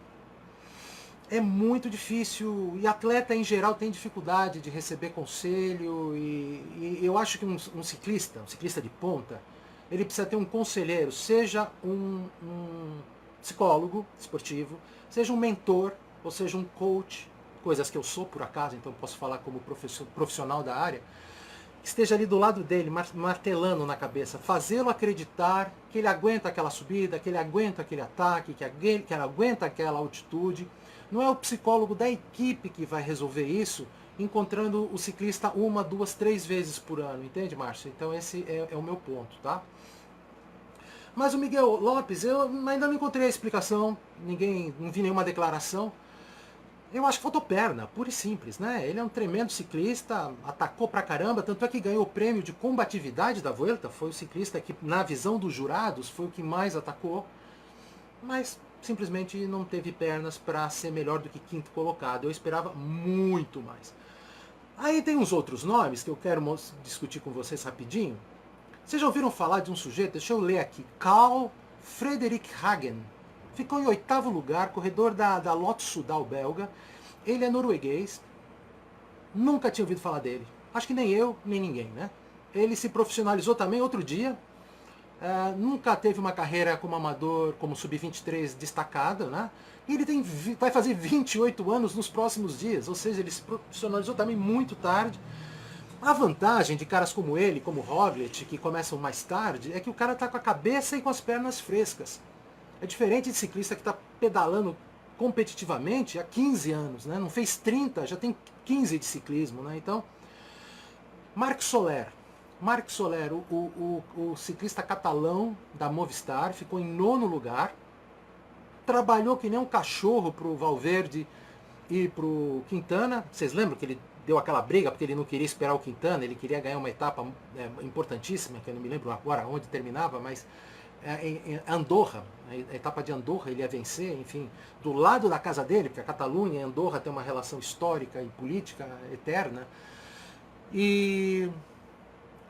É muito difícil, e atleta em geral tem dificuldade de receber conselho, e eu acho que um ciclista de ponta, ele precisa ter um conselheiro, seja um psicólogo esportivo, seja um mentor, ou seja um coach, coisas que eu sou por acaso, então posso falar como profissional da área, que esteja ali do lado dele, martelando na cabeça, fazê-lo acreditar que ele aguenta aquela subida, que ele aguenta aquele ataque, que ele aguenta aquela altitude. Não é o psicólogo da equipe que vai resolver isso, encontrando o ciclista 1, 2, 3 vezes por ano, entende, Márcio? Então esse é o meu ponto, tá? Mas o Miguel Lopes, eu ainda não encontrei a explicação, não vi nenhuma declaração. Eu acho que faltou perna, pura e simples, né? Ele é um tremendo ciclista, atacou pra caramba, tanto é que ganhou o prêmio de combatividade da Vuelta, foi o ciclista que, na visão dos jurados, foi o que mais atacou, mas simplesmente não teve pernas para ser melhor do que quinto colocado. Eu esperava muito mais. Aí tem uns outros nomes que eu quero discutir com vocês rapidinho. Vocês já ouviram falar de um sujeito, deixa eu ler aqui, Carl Frederik Hagen. Ficou em 8º lugar, corredor da Lotto Soudal belga. Ele é norueguês. Nunca tinha ouvido falar dele. Acho que nem eu, nem ninguém, né? Ele se profissionalizou também outro dia. Nunca teve uma carreira como amador, como sub-23 destacada, né? E ele vai fazer 28 anos nos próximos dias. Ou seja, ele se profissionalizou também muito tarde. A vantagem de caras como ele, como Roglic, que começam mais tarde, é que o cara está com a cabeça e com as pernas frescas. É diferente de ciclista que está pedalando competitivamente há 15 anos, né? Não fez 30, já tem 15 de ciclismo, né? Então, Marc Soler, o ciclista catalão da Movistar, ficou em 9º lugar, trabalhou que nem um cachorro para o Valverde e para o Quintana. Vocês lembram que ele deu aquela briga porque ele não queria esperar o Quintana, ele queria ganhar uma etapa importantíssima, que eu não me lembro agora onde terminava, mas em Andorra, a etapa de Andorra ele ia vencer, enfim, do lado da casa dele, porque a Catalunha e Andorra tem uma relação histórica e política eterna, e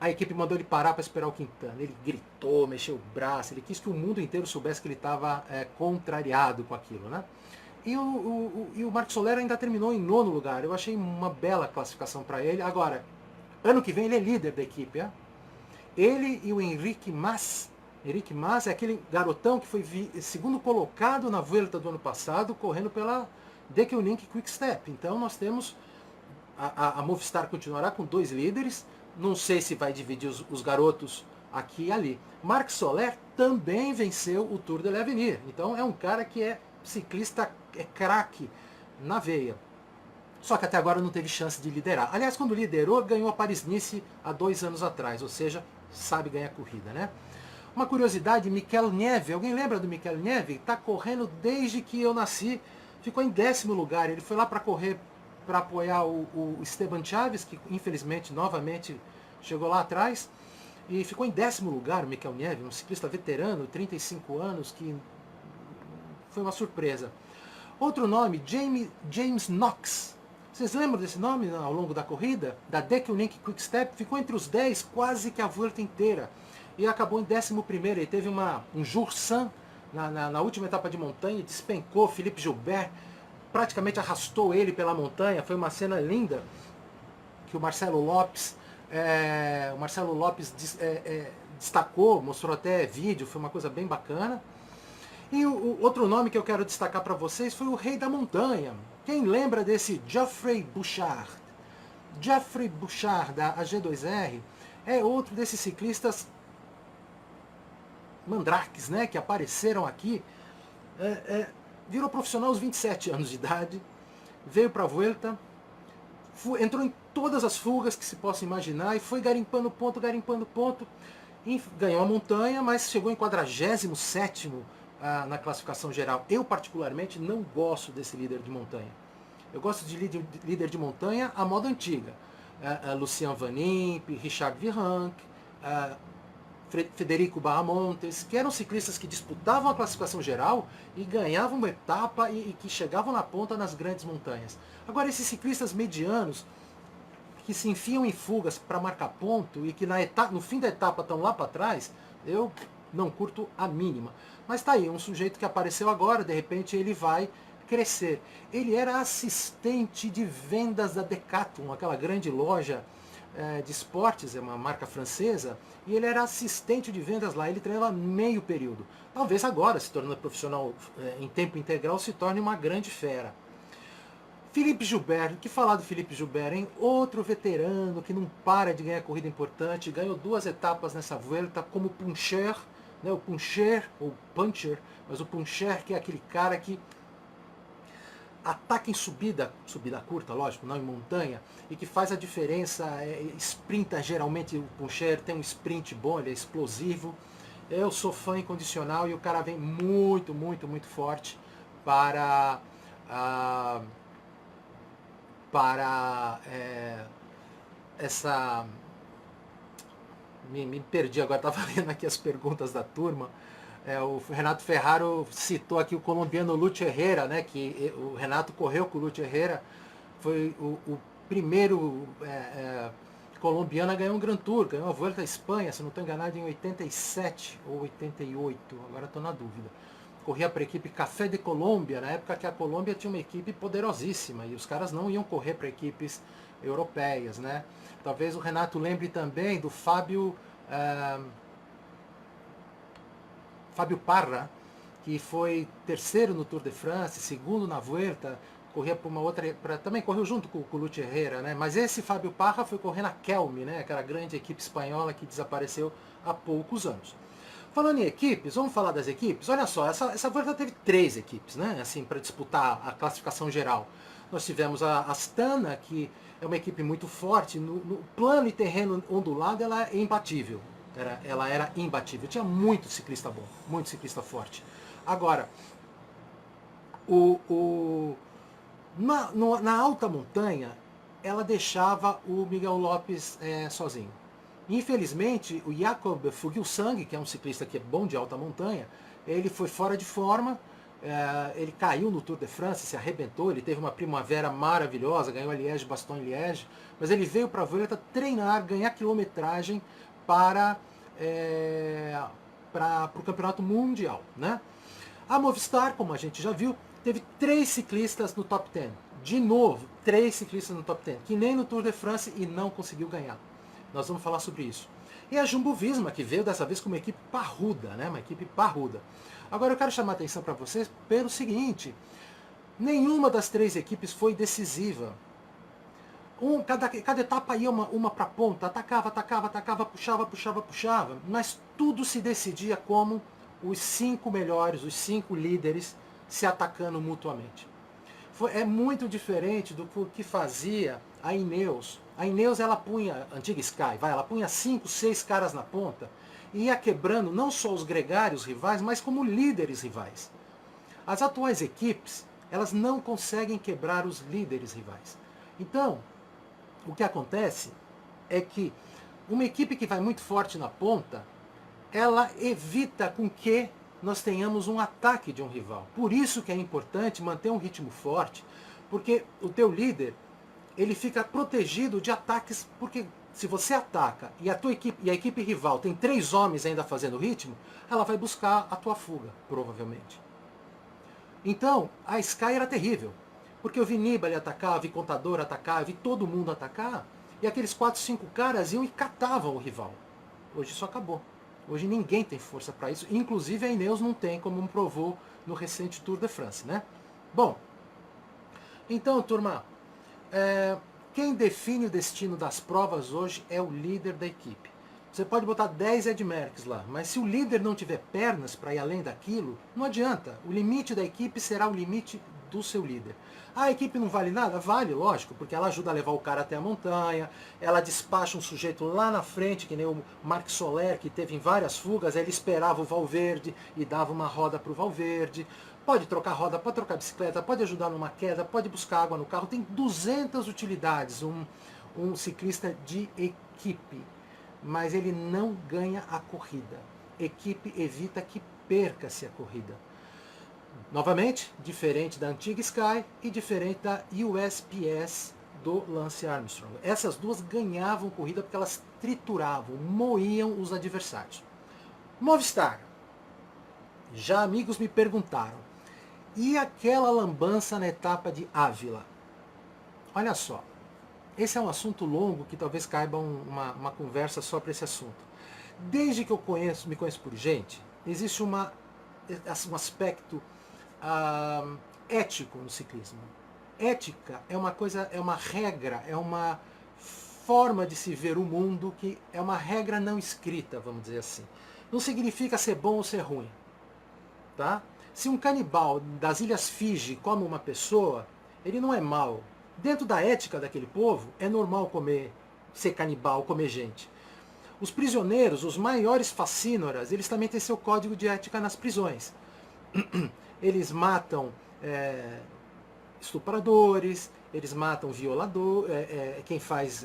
a equipe mandou ele parar para esperar o Quintana. Ele gritou, mexeu o braço, ele quis que o mundo inteiro soubesse que ele estava contrariado com aquilo, né? E o Marc Soler ainda terminou em 9º lugar. Eu achei uma bela classificação para ele. Agora, ano que vem ele é líder da equipe. Ele e o Enrique Mas. Enrique Mas é aquele garotão que foi 2º colocado na Vuelta do ano passado, correndo pela Deceuninck Quick Step. Então nós temos, a Movistar continuará com 2 líderes. Não sei se vai dividir os garotos aqui e ali. Marc Soler também venceu o Tour de l'Avenir. Então é um cara que é ciclista, é craque na veia. Só que até agora não teve chance de liderar. Aliás, quando liderou, ganhou a Paris-Nice há 2 anos atrás. Ou seja, sabe ganhar corrida, né? Uma curiosidade, Mikel Nieve. Alguém lembra do Mikel Nieve? Está correndo desde que eu nasci. Ficou em 10º lugar. Ele foi lá para correr, para apoiar o Esteban Chaves, que infelizmente, novamente, chegou lá atrás. E ficou em 10º lugar o Mikel Nieve, um ciclista veterano, 35 anos, que foi uma surpresa. Outro nome, James Knox. Vocês lembram desse nome ao longo da corrida? Da Deceuninck Quick Step, ficou entre os 10 quase que a volta inteira. E acabou em 11º. Ele teve um Jour-San na última etapa de montanha, despencou Philippe Gilbert, praticamente arrastou ele pela montanha. Foi uma cena linda que o Marcelo Lopes destacou, mostrou até vídeo, foi uma coisa bem bacana. E o outro nome que eu quero destacar para vocês foi o Rei da Montanha. Quem lembra desse Geoffrey Bouchard? Geoffrey Bouchard, da AG2R, é outro desses ciclistas mandrakes, né, que apareceram aqui. Virou profissional aos 27 anos de idade, veio para a Vuelta, entrou em todas as fugas que se possa imaginar e foi garimpando ponto, ganhou a montanha, mas chegou em 47º na classificação geral. Eu particularmente não gosto desse líder de montanha. Eu gosto de líder de montanha à moda antiga. Lucien Van Impe, Richard Virenque, Federico Bahamontes, que eram ciclistas que disputavam a classificação geral e ganhavam uma etapa e que chegavam na ponta nas grandes montanhas. Agora, esses ciclistas medianos que se enfiam em fugas para marcar ponto e que no fim da etapa estão lá para trás, eu não curto a mínima. Mas tá aí, um sujeito que apareceu agora, de repente ele vai crescer. Ele era assistente de vendas da Decathlon, aquela grande loja de esportes, é uma marca francesa, e ele era assistente de vendas lá, ele treinava meio período. Talvez agora, se tornando profissional em tempo integral, se torne uma grande fera. Philippe Gilbert, o que falar do Philippe Gilbert, hein? Outro veterano que não para de ganhar corrida importante, ganhou 2 etapas nessa Vuelta como puncher, né? O puncher, ou puncher, mas o puncher que é aquele cara que ataca em subida, subida curta, lógico, não em montanha, e que faz a diferença, sprinta geralmente, o puncher tem um sprint bom, ele é explosivo. Eu sou fã incondicional e o cara vem muito, muito, muito forte para... essa... Me perdi agora, estava vendo aqui as perguntas da turma. O Renato Ferraro citou aqui o colombiano Lúcio Herrera, né, que o Renato correu com o Lúcio Herrera, foi o primeiro colombiano a ganhar um Grand Tour, ganhou a Vuelta à Espanha, se não estou enganado, em 87 ou 88, agora estou na dúvida. Corria para a equipe Café de Colômbia, na época que a Colômbia tinha uma equipe poderosíssima, e os caras não iam correr para equipes europeias, né? Talvez o Renato lembre também do Fábio Parra, que foi terceiro no Tour de France, segundo na Vuelta, corria para uma outra, também correu junto com o Lúcio Herrera, né? Mas esse Fábio Parra foi correr na Kelme, né? Aquela grande equipe espanhola que desapareceu há poucos anos. Falando em equipes, vamos falar das equipes? Olha só, essa Vuelta teve 3 equipes, né? Assim, para disputar a classificação geral. Nós tivemos a Astana, que é uma equipe muito forte, no plano e terreno ondulado ela é imbatível. Ela era imbatível, tinha muito ciclista bom, muito ciclista forte. Agora, na alta montanha, ela deixava o Miguel Lopes sozinho. Infelizmente, o Jakob Fuglsang, que é um ciclista que é bom de alta montanha, ele foi fora de forma, ele caiu no Tour de France, se arrebentou, ele teve uma primavera maravilhosa, ganhou a Liège-Bastogne-Liège, mas ele veio para a Vuelta treinar, ganhar quilometragem para o campeonato mundial, né? A Movistar, como a gente já viu, teve 3 ciclistas no top 10. De novo, 3 ciclistas no top 10, que nem no Tour de France e não conseguiu ganhar. Nós vamos falar sobre isso. E a Jumbo-Visma, que veio dessa vez com uma equipe parruda, né? Uma equipe parruda. Agora eu quero chamar a atenção para vocês pelo seguinte: nenhuma das 3 equipes foi decisiva. Cada etapa ia uma para a ponta, atacava, puxava, mas tudo se decidia como os 5 melhores, os 5 líderes se atacando mutuamente. É muito diferente do que fazia a Ineos. A Ineos, ela punha, a antiga Sky, ela punha 5, 6 caras na ponta e ia quebrando não só os gregários rivais, mas como líderes rivais. As atuais equipes, elas não conseguem quebrar os líderes rivais. Então, o que acontece é que uma equipe que vai muito forte na ponta, ela evita com que nós tenhamos um ataque de um rival. Por isso que é importante manter um ritmo forte, porque o teu líder, ele fica protegido de ataques, porque se você ataca e a tua equipe e a equipe rival tem 3 homens ainda fazendo ritmo, ela vai buscar a tua fuga, provavelmente. Então, a Sky era terrível, porque eu vi Nibali atacar, vi Contador atacar, vi todo mundo atacar, e aqueles 4, 5 caras iam e catavam o rival. Hoje isso acabou. Hoje ninguém tem força para isso, inclusive a Ineos não tem, como provou no recente Tour de France, né? Bom, então, turma, quem define o destino das provas hoje é o líder da equipe. Você pode botar 10 Ed Merckx lá, mas se o líder não tiver pernas para ir além daquilo, não adianta. O limite da equipe será o limite do seu líder. A equipe não vale nada? Vale, lógico, porque ela ajuda a levar o cara até a montanha, ela despacha um sujeito lá na frente, que nem o Marc Soler, que teve em várias fugas, ele esperava o Valverde e dava uma roda para o Valverde. Pode trocar roda, pode trocar bicicleta, pode ajudar numa queda, pode buscar água no carro, tem 200 utilidades um ciclista de equipe, mas ele não ganha a corrida. Equipe evita que perca-se a corrida. Novamente, diferente da antiga Sky e diferente da USPS do Lance Armstrong. Essas duas ganhavam corrida porque elas trituravam, moíam os adversários. Movistar. Já amigos me perguntaram, e aquela lambança na etapa de Ávila? Olha só, esse é um assunto longo que talvez caiba uma conversa só para esse assunto. Desde que eu me conheço por gente, existe um aspecto ético no ciclismo. Ética é uma coisa, é uma regra, é uma forma de se ver o mundo que é uma regra não escrita, vamos dizer assim. Não significa ser bom ou ser ruim, tá? Se um canibal das Ilhas Fiji come uma pessoa, ele não é mau. Dentro da ética daquele povo, é normal comer, ser canibal, comer gente. Os prisioneiros, os maiores facínoras, eles também têm seu código de ética nas prisões. Eles matam estupradores, eles matam violador, quem faz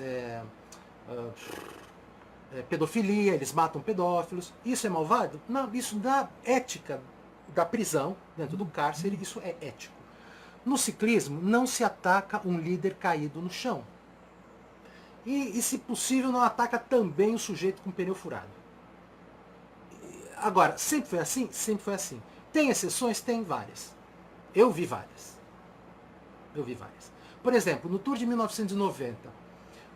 pedofilia, eles matam pedófilos. Isso é malvado? Não, isso da ética da prisão, dentro do cárcere, isso é ético. No ciclismo, não se ataca um líder caído no chão. E se possível, não ataca também o sujeito com pneu furado. Agora, sempre foi assim? Sempre foi assim. Tem exceções? Tem várias. Eu vi várias. Por exemplo, no Tour de 1990,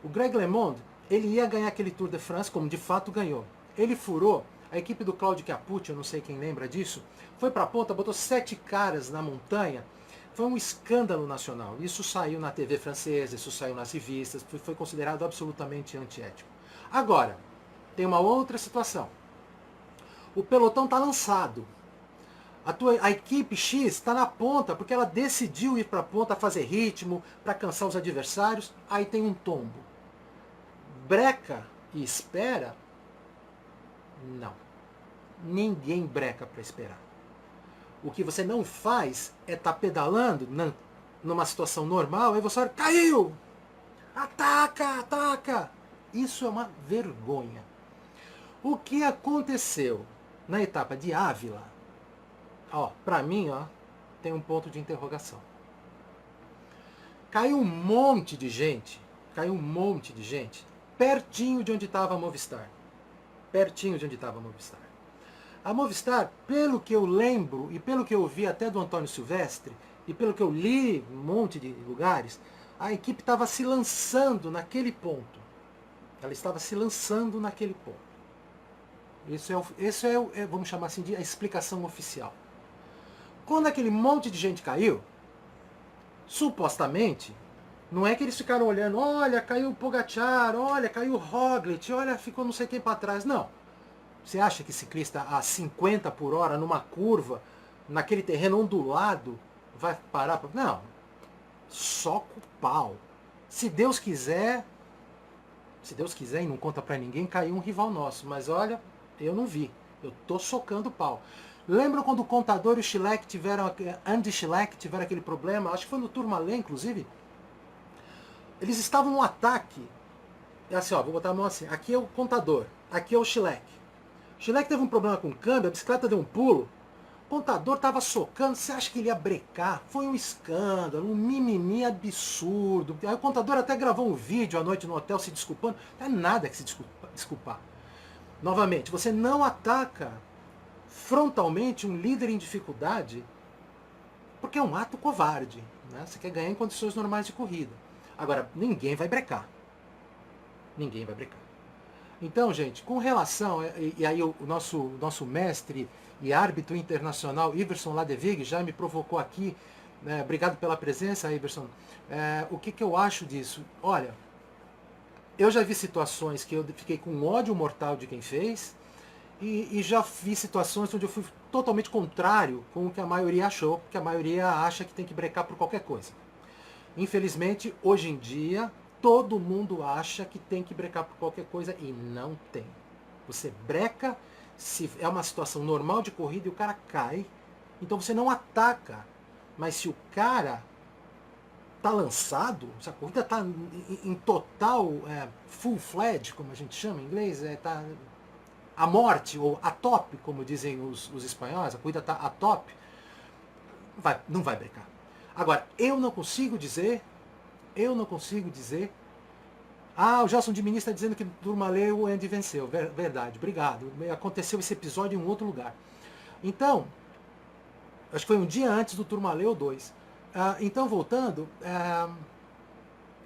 o Greg LeMond, ele ia ganhar aquele Tour de France, como de fato ganhou. Ele furou, a equipe do Claudio Capucci, eu não sei quem lembra disso, foi para a ponta, botou 7 caras na montanha. Foi um escândalo nacional. Isso saiu na TV francesa, isso saiu nas revistas, foi considerado absolutamente antiético. Agora, tem uma outra situação. O pelotão está lançado. A equipe X está na ponta, porque ela decidiu ir para a ponta, fazer ritmo, para cansar os adversários. Aí tem um tombo. Breca e espera? Não. Ninguém breca para esperar. O que você não faz é estar pedalando numa situação normal, aí você olha, caiu! Ataca, ataca! Isso é uma vergonha. O que aconteceu na etapa de Ávila, para mim, tem um ponto de interrogação. Caiu um monte de gente, pertinho de onde estava a Movistar. A Movistar, pelo que eu lembro e pelo que eu vi até do Antônio Silvestre, e pelo que eu li um monte de lugares, a equipe estava se lançando naquele ponto. Ela estava se lançando naquele ponto. Isso é, vamos chamar assim, de a explicação oficial. Quando aquele monte de gente caiu, supostamente, não é que eles ficaram olhando, olha, caiu o Pogacar, olha, caiu o Roglic, olha, ficou não sei quem para trás. Não. Você acha que ciclista a 50 por hora numa curva, naquele terreno ondulado, vai parar? Não. Soca o pau. Se Deus quiser e não conta pra ninguém, caiu um rival nosso. Mas olha, eu não vi. Eu tô socando o pau. Lembram quando o Contador e o Schleck Andy Schleck tiveram aquele problema? Acho que foi no Tourmalet, inclusive. Eles estavam no ataque. É assim, vou botar a mão assim. Aqui é o Contador, aqui é o Schleck. O Schleck teve um problema com o câmbio, a bicicleta deu um pulo. O Contador estava socando, você acha que ele ia brecar? Foi um escândalo, um mimimi absurdo. Aí o Contador até gravou um vídeo à noite no hotel se desculpando. Não é nada que se desculpar. Novamente, você não ataca frontalmente um líder em dificuldade porque é um ato covarde. Né? Você quer ganhar em condições normais de corrida. Agora, ninguém vai brecar. Então, gente, com relação, e aí o nosso mestre e árbitro internacional, Iverson Ladevig, já me provocou aqui, né, obrigado pela presença, Iverson. O que eu acho disso? Olha, eu já vi situações que eu fiquei com ódio mortal de quem fez, e já vi situações onde eu fui totalmente contrário com o que a maioria achou, porque a maioria acha que tem que brecar por qualquer coisa. Infelizmente, hoje em dia, todo mundo acha que tem que brecar por qualquer coisa e não tem. Você breca se é uma situação normal de corrida e o cara cai, então você não ataca. Mas se o cara está lançado, se a corrida está em total full-fledged, como a gente chama em inglês, tá a morte, ou a top, como dizem os espanhóis, a corrida está a top, não vai brecar. Agora, eu não consigo dizer, o Gelson de Minis está dizendo que Tourmalet o Andy venceu. Verdade, obrigado. Aconteceu esse episódio em um outro lugar. Então, acho que foi um dia antes do Tourmalet ou 2. Então, voltando,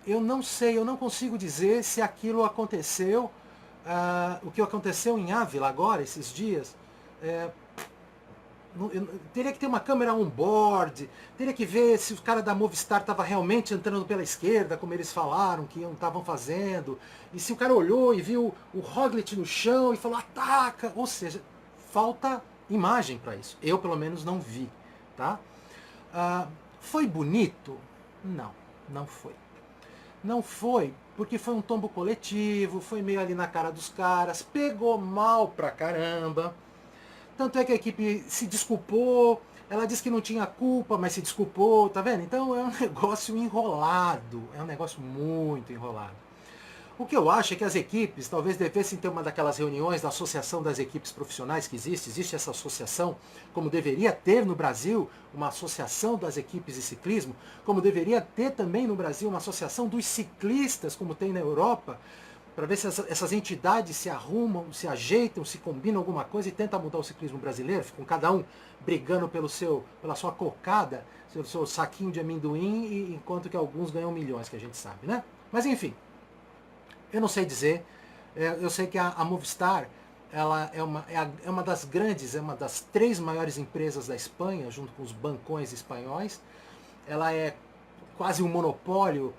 eu não sei, eu não consigo dizer se aquilo aconteceu, o que aconteceu em Ávila agora, esses dias, teria que ter uma câmera on-board, teria que ver se o cara da Movistar estava realmente entrando pela esquerda, como eles falaram que estavam fazendo, e se o cara olhou e viu o Roglic no chão e falou ataca, ou seja, falta imagem para isso. Eu pelo menos não vi, tá? Foi bonito? Não, não foi. Não foi, porque foi um tombo coletivo, foi meio ali na cara dos caras, pegou mal pra caramba. Tanto é que a equipe se desculpou, ela disse que não tinha culpa, mas se desculpou, tá vendo? Então é um negócio enrolado, é um negócio muito enrolado. O que eu acho é que as equipes talvez devessem ter uma daquelas reuniões da Associação das Equipes Profissionais que existe essa associação, como deveria ter no Brasil uma associação das equipes de ciclismo, como deveria ter também no Brasil uma associação dos ciclistas, como tem na Europa, para ver se essas entidades se arrumam, se ajeitam, se combinam alguma coisa e tentam mudar o ciclismo brasileiro, com cada um brigando pela sua cocada, pelo seu saquinho de amendoim, enquanto que alguns ganham milhões, que a gente sabe, né? Mas enfim, eu não sei dizer, eu sei que a Movistar ela é uma das grandes, é uma das 3 maiores empresas da Espanha, junto com os bancões espanhóis. Ela é quase um monopólio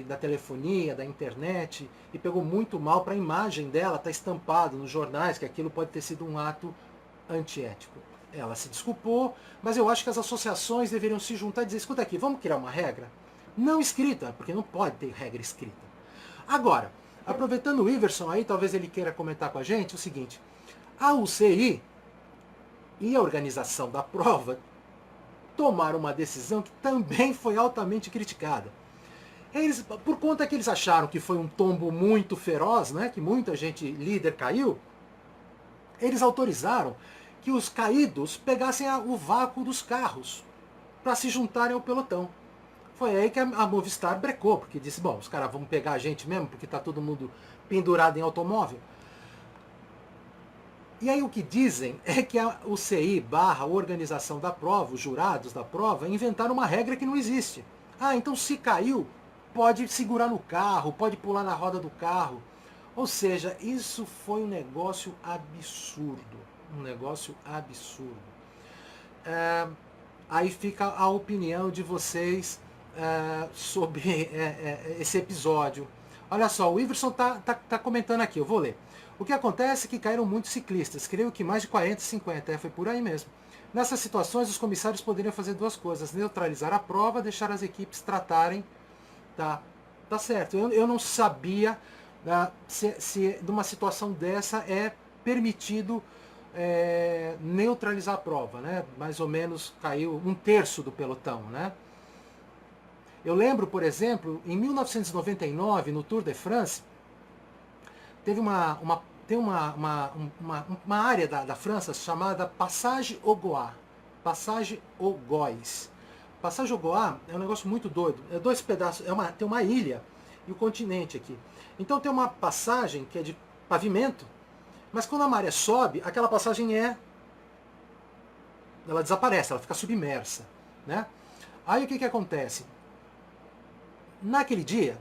da telefonia, da internet, e pegou muito mal para a imagem dela, está estampado nos jornais que aquilo pode ter sido um ato antiético. Ela se desculpou, mas eu acho que as associações deveriam se juntar e dizer, escuta aqui, vamos criar uma regra? Não escrita, porque não pode ter regra escrita. Agora, aproveitando o Iverson aí, talvez ele queira comentar com a gente o seguinte, a UCI e a organização da prova tomaram uma decisão que também foi altamente criticada. Eles, por conta que eles acharam que foi um tombo muito feroz, né, que muita gente líder caiu, eles autorizaram que os caídos pegassem o vácuo dos carros para se juntarem ao pelotão. Foi aí que a Movistar brecou, porque disse, bom, os caras vão pegar a gente mesmo, porque está todo mundo pendurado em automóvel. E aí o que dizem é que a UCI / organização da prova, os jurados da prova, inventaram uma regra que não existe. Ah, então se caiu, pode segurar no carro, pode pular na roda do carro. Ou seja, isso foi um negócio absurdo. Um negócio absurdo. Aí fica a opinião de vocês sobre esse episódio. Olha só, o Iverson tá comentando aqui, eu vou ler. O que acontece é que caíram muitos ciclistas, creio que mais de 40, 50, foi por aí mesmo. Nessas situações, os comissários poderiam fazer 2 coisas, neutralizar a prova, deixar as equipes tratarem. Tá certo, eu não sabia se numa situação dessa é permitido neutralizar a prova, né? Mais ou menos caiu 1/3 do pelotão, né? Eu lembro, por exemplo, em 1999, no Tour de France, teve uma área da França chamada Passage aux Gois. Passage aux Gois. Passage aux Gois é um negócio muito doido. É 2 pedaços, tem uma ilha e o continente aqui. Então tem uma passagem que é de pavimento, mas quando a maré sobe, aquela passagem ela desaparece, ela fica submersa, né? Aí o que acontece? Naquele dia,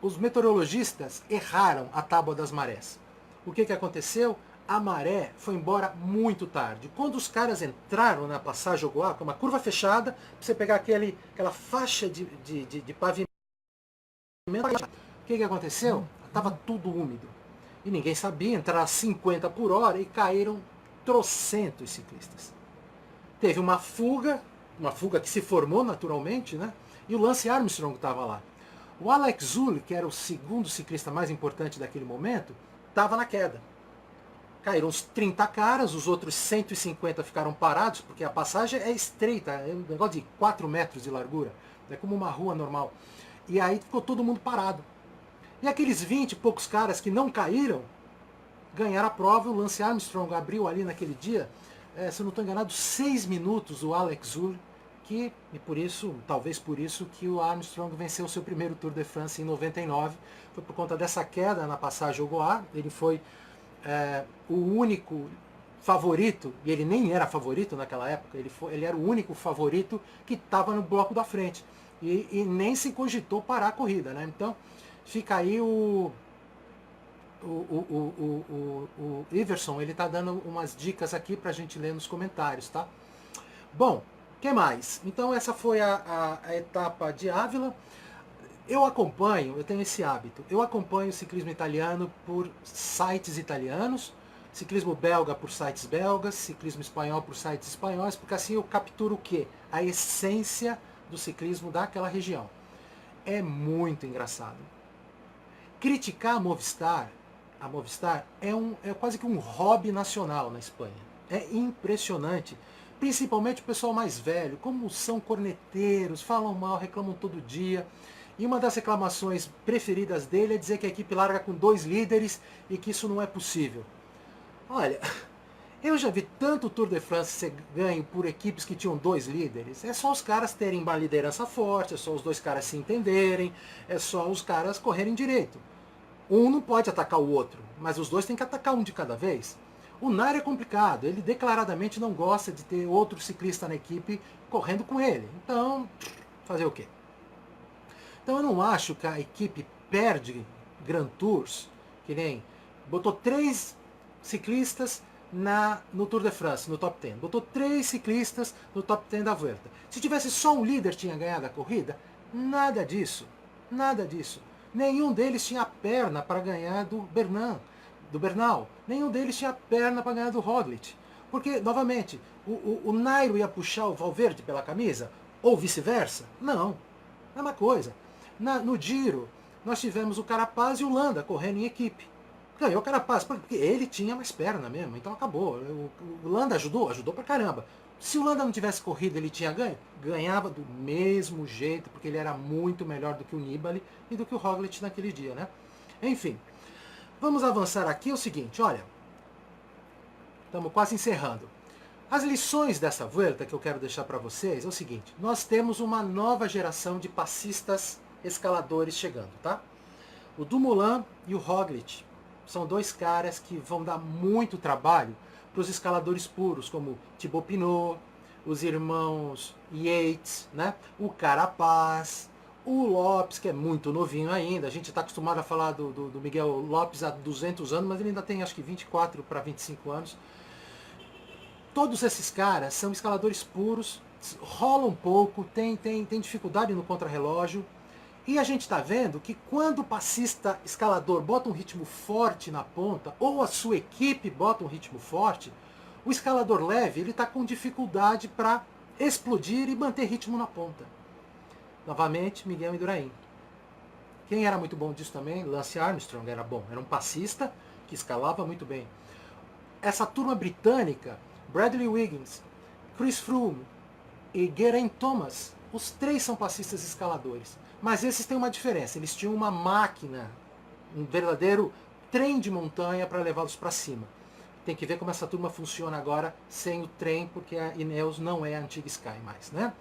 os meteorologistas erraram a tábua das marés. O que aconteceu? A maré foi embora muito tarde. Quando os caras entraram na Passage aux Gois, com uma curva fechada, pra você pegar aquela faixa de pavimento, o que aconteceu? Estava tudo úmido. E ninguém sabia, entrar a 50 por hora e caíram trocentos ciclistas. Teve uma fuga que se formou naturalmente, né? E o Lance Armstrong estava lá. O Alex Zülle, que era o segundo ciclista mais importante daquele momento, estava na queda. Caíram uns 30 caras, os outros 150 ficaram parados, porque a passagem é estreita, é um negócio de 4 metros de largura, é como uma rua normal. E aí ficou todo mundo parado. E aqueles 20 e poucos caras que não caíram, ganharam a prova. O Lance Armstrong abriu ali naquele dia, se eu não estou enganado, 6 minutos o Alex Zülle, e talvez por isso que o Armstrong venceu o seu primeiro Tour de France em 99, foi por conta dessa queda na Passage aux Gois. Ele foi o único favorito, e ele nem era favorito naquela época, ele era o único favorito que estava no bloco da frente, e nem se cogitou parar a corrida, né? Então fica aí o Iverson, ele tá dando umas dicas aqui pra gente ler nos comentários, tá? Bom, que mais? Então essa foi a etapa de Ávila. Eu tenho esse hábito, eu acompanho o ciclismo italiano por sites italianos, ciclismo belga por sites belgas, ciclismo espanhol por sites espanhóis, porque assim eu capturo o quê? A essência do ciclismo daquela região. É muito engraçado. Criticar a Movistar é quase que um hobby nacional na Espanha. É impressionante. Principalmente o pessoal mais velho, como são corneteiros, falam mal, reclamam todo dia. E uma das reclamações preferidas dele é dizer que a equipe larga com 2 líderes e que isso não é possível. Olha, eu já vi tanto Tour de France ser ganho por equipes que tinham 2 líderes. É só os caras terem uma liderança forte, é só os 2 caras se entenderem, é só os caras correrem direito. Um não pode atacar o outro, mas os 2 têm que atacar um de cada vez. O Nairo é complicado, ele declaradamente não gosta de ter outro ciclista na equipe correndo com ele. Então, fazer o quê? Então eu não acho que a equipe perde Grand Tours, que nem botou 3 ciclistas no Tour de France, no top 10. Botou 3 ciclistas no top 10 da Vuelta. Se tivesse só um líder tinha ganhado a corrida, nada disso. Nada disso. Nenhum deles tinha perna para ganhar do Bernal. Nenhum deles tinha perna para ganhar do Roglic. Porque, novamente, o Nairo ia puxar o Valverde pela camisa? Ou vice-versa? Não. Mesma coisa. No Giro, nós tivemos o Carapaz e o Landa correndo em equipe. Ganhou o Carapaz, porque ele tinha mais perna mesmo, então acabou. O Landa ajudou pra caramba. Se o Landa não tivesse corrido, ele tinha ganho? Ganhava do mesmo jeito, porque ele era muito melhor do que o Nibali e do que o Roglic naquele dia, né? Enfim, vamos avançar aqui. É o seguinte, olha, estamos quase encerrando. As lições dessa Vuelta que eu quero deixar para vocês é o seguinte: nós temos uma nova geração de passistas escaladores chegando, tá? O Dumoulin e o Roglic são 2 caras que vão dar muito trabalho para os escaladores puros, como Thibaut Pinot, os irmãos Yates, né? O Carapaz, o Lopes, que é muito novinho ainda. A gente está acostumado a falar do Miguel Lopes há 200 anos, mas ele ainda tem acho que 24 para 25 anos. Todos esses caras são escaladores puros, rolam um pouco, tem dificuldade no contrarrelógio. E a gente está vendo que quando o passista escalador bota um ritmo forte na ponta, ou a sua equipe bota um ritmo forte, o escalador leve ele está com dificuldade para explodir e manter ritmo na ponta. Novamente, Miguel Indurain. Quem era muito bom disso também? Lance Armstrong era bom. Era um passista que escalava muito bem. Essa turma britânica, Bradley Wiggins, Chris Froome e Geraint Thomas, os 3 são passistas escaladores. Mas esses têm uma diferença, eles tinham uma máquina, um verdadeiro trem de montanha para levá-los para cima. Tem que ver como essa turma funciona agora sem o trem, porque a Ineos não é a antiga Sky mais, né?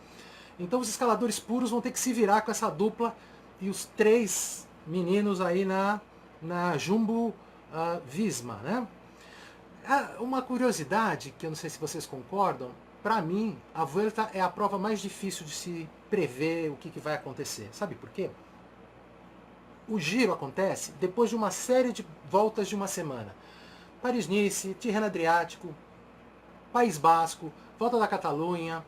Então os escaladores puros vão ter que se virar com essa dupla e os 3 meninos aí na Jumbo Visma, né? Uma curiosidade, que eu não sei se vocês concordam, para mim, a Vuelta é a prova mais difícil de se prever o que vai acontecer. Sabe por quê? O Giro acontece depois de uma série de voltas de uma semana. Paris-Nice, Tirreno Adriático, País Basco, Volta da Catalunha,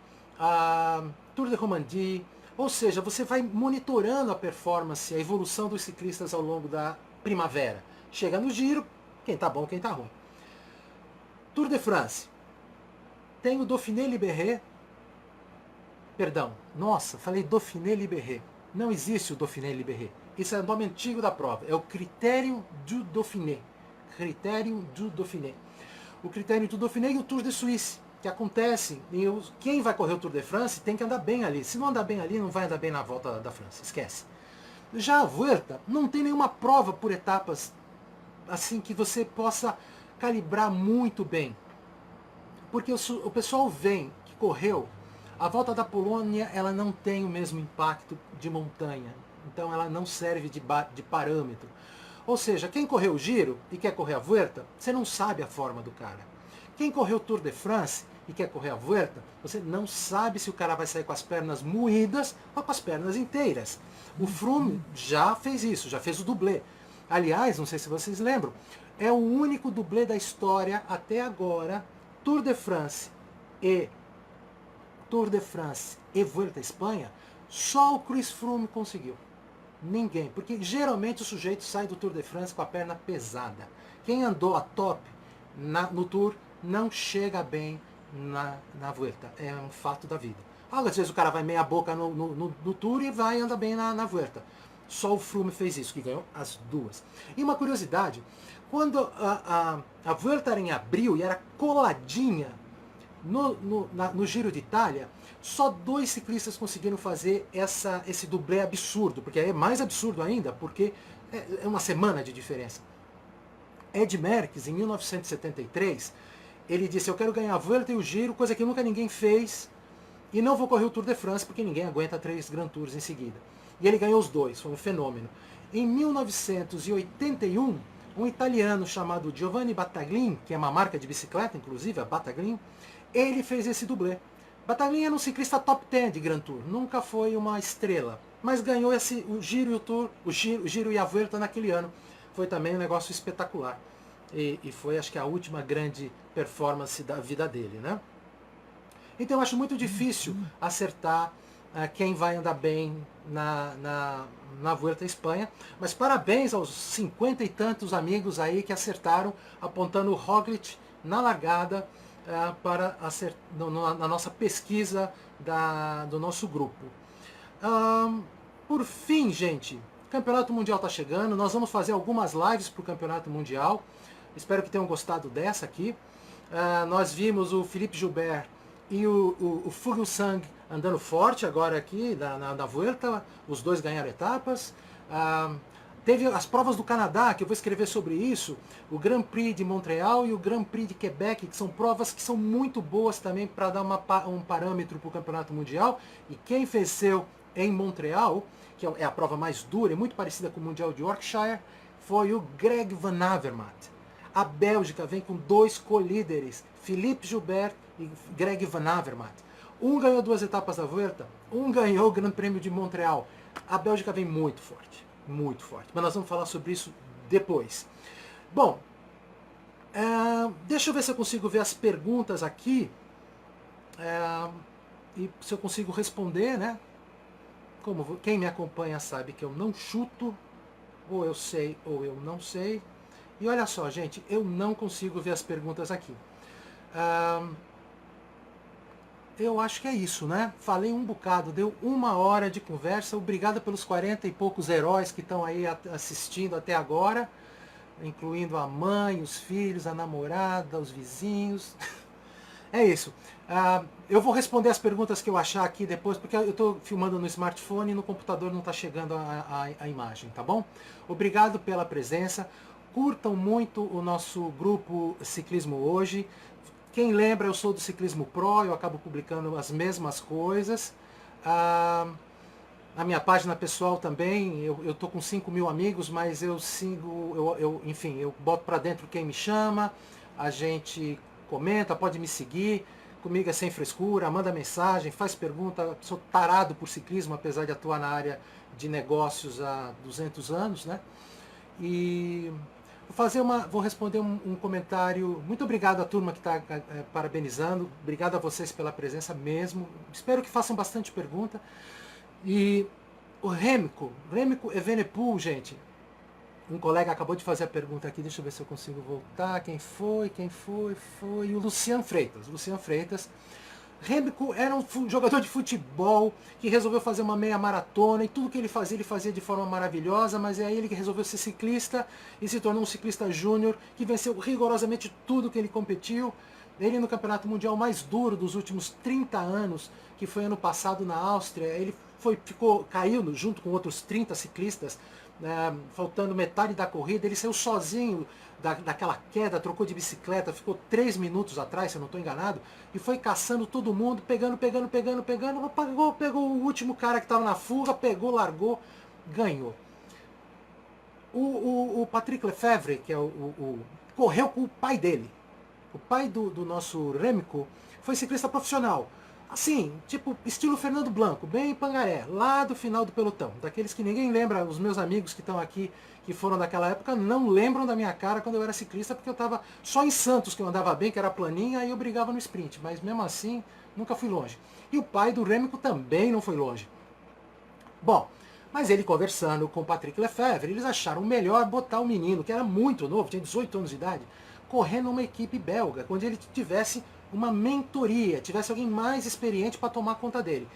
Tour de Romandie. Ou seja, você vai monitorando a performance, a evolução dos ciclistas ao longo da primavera. Chega no Giro, quem tá bom, quem tá ruim. Tour de France. Tem o Dauphiné-Libéré. Perdão, nossa, falei Dauphiné-Libéré. Não existe o Dauphiné-Libéré. Isso é o nome antigo da prova. É o Critérium du Dauphiné. Critérium du Dauphiné. O Critérium du Dauphiné e o Tour de Suisse, que acontecem. Quem vai correr o Tour de France tem que andar bem ali. Se não andar bem ali, não vai andar bem na volta da França. Esquece. Já a Vuelta não tem nenhuma prova por etapas assim que você possa calibrar muito bem. Porque o pessoal vem que correu, a volta da Polônia ela não tem o mesmo impacto de montanha, então ela não serve de parâmetro. Ou seja, quem correu o Giro e quer correr a Vuelta, você não sabe a forma do cara. Quem correu o Tour de France e quer correr a Vuelta, você não sabe se o cara vai sair com as pernas moídas ou com as pernas inteiras. O Froome já fez isso, já fez o dublê. Aliás, não sei se vocês lembram, é o único dublê da história até agora, Tour de France e Vuelta à Espanha, só o Chris Froome conseguiu. Ninguém, porque geralmente o sujeito sai do Tour de France com a perna pesada. Quem andou a top no Tour não chega bem na Vuelta. É um fato da vida. Às vezes o cara vai meia boca no Tour e vai anda bem na Vuelta. Só o Froome fez isso, que ganhou as duas. E uma curiosidade, quando a Vuelta era em abril e era coladinha no Giro de Itália, só 2 ciclistas conseguiram fazer esse dublê absurdo, porque é mais absurdo ainda, porque é uma semana de diferença. Ed Merckx, em 1973, ele disse: eu quero ganhar a Vuelta e o Giro, coisa que nunca ninguém fez, e não vou correr o Tour de France, porque ninguém aguenta 3 Grand Tours em seguida. E ele ganhou os 2, foi um fenômeno. Em 1981, um italiano chamado Giovanni Battaglin, que é uma marca de bicicleta, inclusive, a Battaglin, ele fez esse dublê. Battaglin era um ciclista top 10 de Grand Tour, nunca foi uma estrela, mas ganhou o Giro e o Tour, o Giro e a Vuelta naquele ano. Foi também um negócio espetacular. E foi, acho que, a última grande performance da vida dele, né? Então eu acho muito difícil acertar quem vai andar bem na Vuelta à Espanha, mas parabéns aos 50 e tantos amigos aí que acertaram, apontando o Roglic na largada na nossa pesquisa do nosso grupo. Por fim, gente, o Campeonato Mundial está chegando, nós vamos fazer algumas lives para o Campeonato Mundial, espero que tenham gostado dessa aqui. Nós vimos o Philippe Gilbert e o Fuglsang andando forte agora aqui na Vuelta, os dois ganharam etapas. Teve as provas do Canadá, que eu vou escrever sobre isso, o Grand Prix de Montreal e o Grand Prix de Quebec, que são provas que são muito boas também para dar um parâmetro para o Campeonato Mundial. E quem venceu em Montreal, que é a prova mais dura e muito parecida com o Mundial de Yorkshire, foi o Greg Van Avermaet. A Bélgica vem com 2 co-líderes, Philippe Gilbert e Greg Van Avermaet. Um ganhou 2 etapas da Vuelta, um ganhou o Grande Prêmio de Montreal. A Bélgica vem muito forte, muito forte. Mas nós vamos falar sobre isso depois. Bom, deixa eu ver se eu consigo ver as perguntas aqui. E se eu consigo responder, né? Quem me acompanha sabe que eu não chuto, ou eu sei ou eu não sei. E olha só, gente, eu não consigo ver as perguntas aqui. Eu acho que é isso, né? Falei um bocado, deu 1 hora de conversa. Obrigado pelos 40 e poucos heróis que estão aí assistindo até agora, incluindo a mãe, os filhos, a namorada, os vizinhos. É isso. Eu vou responder as perguntas que eu achar aqui depois, porque eu estou filmando no smartphone e no computador não está chegando a imagem, tá bom? Obrigado pela presença. Curtam muito o nosso grupo Ciclismo Hoje. Quem lembra, eu sou do Ciclismo Pro, eu acabo publicando as mesmas coisas. A minha página pessoal também, eu tô com 5.000 amigos, mas eu sigo, enfim, eu boto para dentro quem me chama, a gente comenta, pode me seguir, comigo é sem frescura, manda mensagem, faz pergunta, sou tarado por ciclismo, apesar de atuar na área de negócios há 200 anos, né? E vou responder um comentário. Muito obrigado à turma que está parabenizando. Obrigado a vocês pela presença mesmo. Espero que façam bastante pergunta. E o Remco Evenepoel, gente. Um colega acabou de fazer a pergunta aqui. Deixa eu ver se eu consigo voltar. Quem foi? Foi o Luciano Freitas. Remco era um jogador de futebol que resolveu fazer uma meia maratona e tudo que ele fazia de forma maravilhosa, mas é ele que resolveu ser ciclista e se tornou um ciclista júnior que venceu rigorosamente tudo que ele competiu. Ele no campeonato mundial mais duro dos últimos 30 anos, que foi ano passado na Áustria, ele caiu junto com outros 30 ciclistas, faltando metade da corrida, ele saiu sozinho daquela queda, trocou de bicicleta, ficou 3 minutos atrás, se eu não estou enganado, e foi caçando todo mundo, pegando, pegou o último cara que estava na fuga, largou, ganhou. O Patrick Lefevre, que é correu com o pai dele. O pai do nosso Remco foi ciclista profissional. Assim, tipo, estilo Fernando Blanco, bem pangaré, lá do final do pelotão. Daqueles que ninguém lembra, os meus amigos que estão aqui, que foram daquela época, não lembram da minha cara quando eu era ciclista, porque eu estava só em Santos que eu andava bem, que era planinha, aí eu brigava no sprint. Mas mesmo assim, nunca fui longe. E o pai do Rêmico também não foi longe. Bom, mas ele conversando com o Patrick Lefevre, eles acharam melhor botar o menino, que era muito novo, tinha 18 anos de idade, correndo numa equipe belga, onde ele tivesse uma mentoria, tivesse alguém mais experiente para tomar conta dele.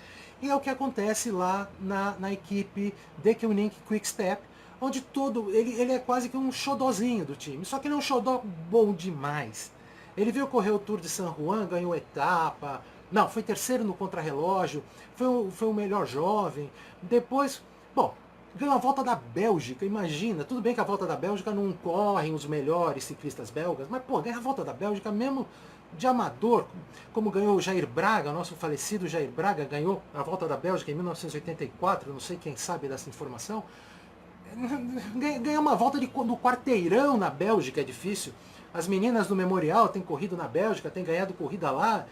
E é o que acontece lá na equipe de Koenig Quick Step, onde ele é quase que um xodozinho do time, só que ele é um xodó bom demais. Ele veio correr o Tour de San Juan, ganhou etapa, não, foi terceiro no contrarrelógio, foi o melhor jovem, depois, bom, ganhou a Volta da Bélgica, imagina, tudo bem que a Volta da Bélgica não correm os melhores ciclistas belgas, mas pô, ganha a Volta da Bélgica mesmo de amador, como ganhou o Jair Braga, nosso falecido Jair Braga, ganhou a Volta da Bélgica em 1984, não sei quem sabe dessa informação, ganhar uma volta do quarteirão na Bélgica é difícil. As meninas do Memorial têm corrido na Bélgica, têm ganhado corrida lá.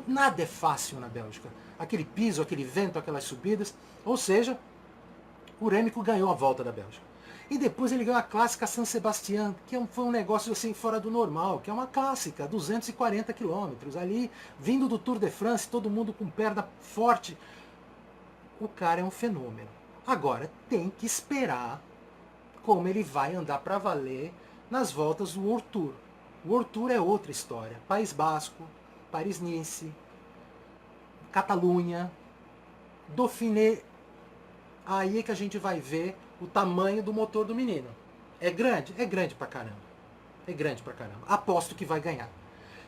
Nada é fácil na Bélgica. Aquele piso, aquele vento, aquelas subidas. Ou seja, o Rêmico ganhou a volta da Bélgica. E depois ele ganhou a clássica San Sebastián, que foi um negócio assim fora do normal, que é uma clássica, 240 quilômetros, ali, vindo do Tour de France, todo mundo com perna forte. O cara é um fenômeno. Agora, tem que esperar como ele vai andar para valer nas voltas do World Tour. O World Tour é outra história. País Basco, Paris-Nice, Catalunha, Dauphiné. Aí é que a gente vai ver o tamanho do motor do menino. É grande? É grande pra caramba. É grande pra caramba. Aposto que vai ganhar.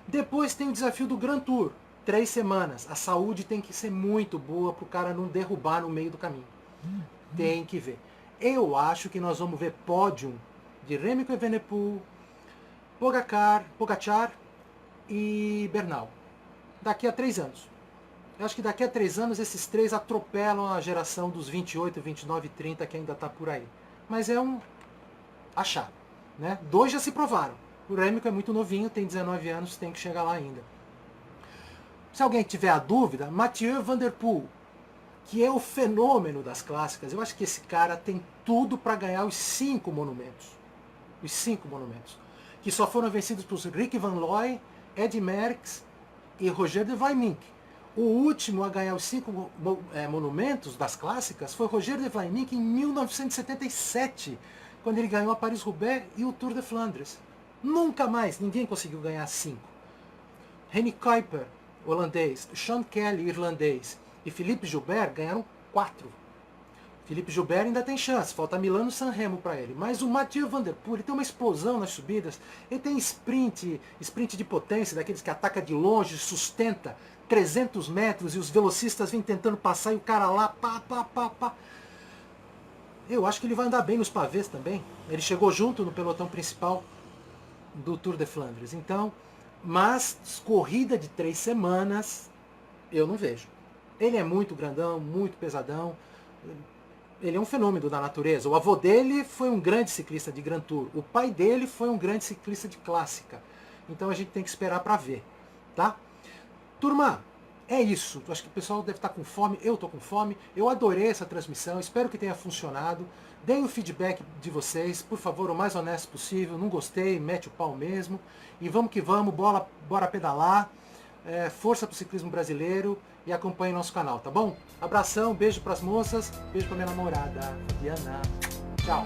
Depois tem o desafio do Grand Tour. 3 semanas. A saúde tem que ser muito boa pro cara não derrubar no meio do caminho. Tem que ver. Eu acho que nós vamos ver pódio de Remco Evenepoel, Pogacar e Bernal. Daqui a 3 anos. Eu acho que daqui a 3 anos esses três atropelam a geração dos 28, 29 e 30 que ainda está por aí. Mas é um achar. Né? 2 já se provaram. O Remco é muito novinho, tem 19 anos, tem que chegar lá ainda. Se alguém tiver a dúvida, Mathieu Van Der Poel, que é o fenômeno das clássicas, eu acho que esse cara tem tudo para ganhar os 5 monumentos. Os 5 monumentos. Que só foram vencidos por Rick Van Looy, Ed Merckx e Roger de Vlaeminck. O último a ganhar os 5 monumentos das clássicas foi Roger de Vlaeminck em 1977, quando ele ganhou a Paris-Roubaix e o Tour de Flandres. Nunca mais ninguém conseguiu ganhar 5. Henny Kuiper, holandês, Sean Kelly, irlandês, e Philippe Gilbert ganharam 4. Philippe Gilbert ainda tem chance, falta Milano-San Remo para ele. Mas o Mathieu Van Der Poel, ele tem uma explosão nas subidas, ele tem sprint de potência, daqueles que ataca de longe, sustenta 300 metros e os velocistas vêm tentando passar e o cara lá, pá. Eu acho que ele vai andar bem nos pavês também. Ele chegou junto no pelotão principal do Tour de Flandres. Então, mas corrida de 3 semanas, eu não vejo. Ele é muito grandão, muito pesadão. Ele é um fenômeno da natureza. O avô dele foi um grande ciclista de Grand Tour. O pai dele foi um grande ciclista de clássica. Então a gente tem que esperar para ver, tá? Turma, é isso. Acho que o pessoal deve estar com fome. Eu estou com fome. Eu adorei essa transmissão. Espero que tenha funcionado. Deem o feedback de vocês, por favor, o mais honesto possível. Não gostei, mete o pau mesmo. E vamos que vamos, bora pedalar. Força pro ciclismo brasileiro e acompanhe nosso canal, tá bom? Abração, beijo pras moças, beijo pra minha namorada, Diana. Tchau.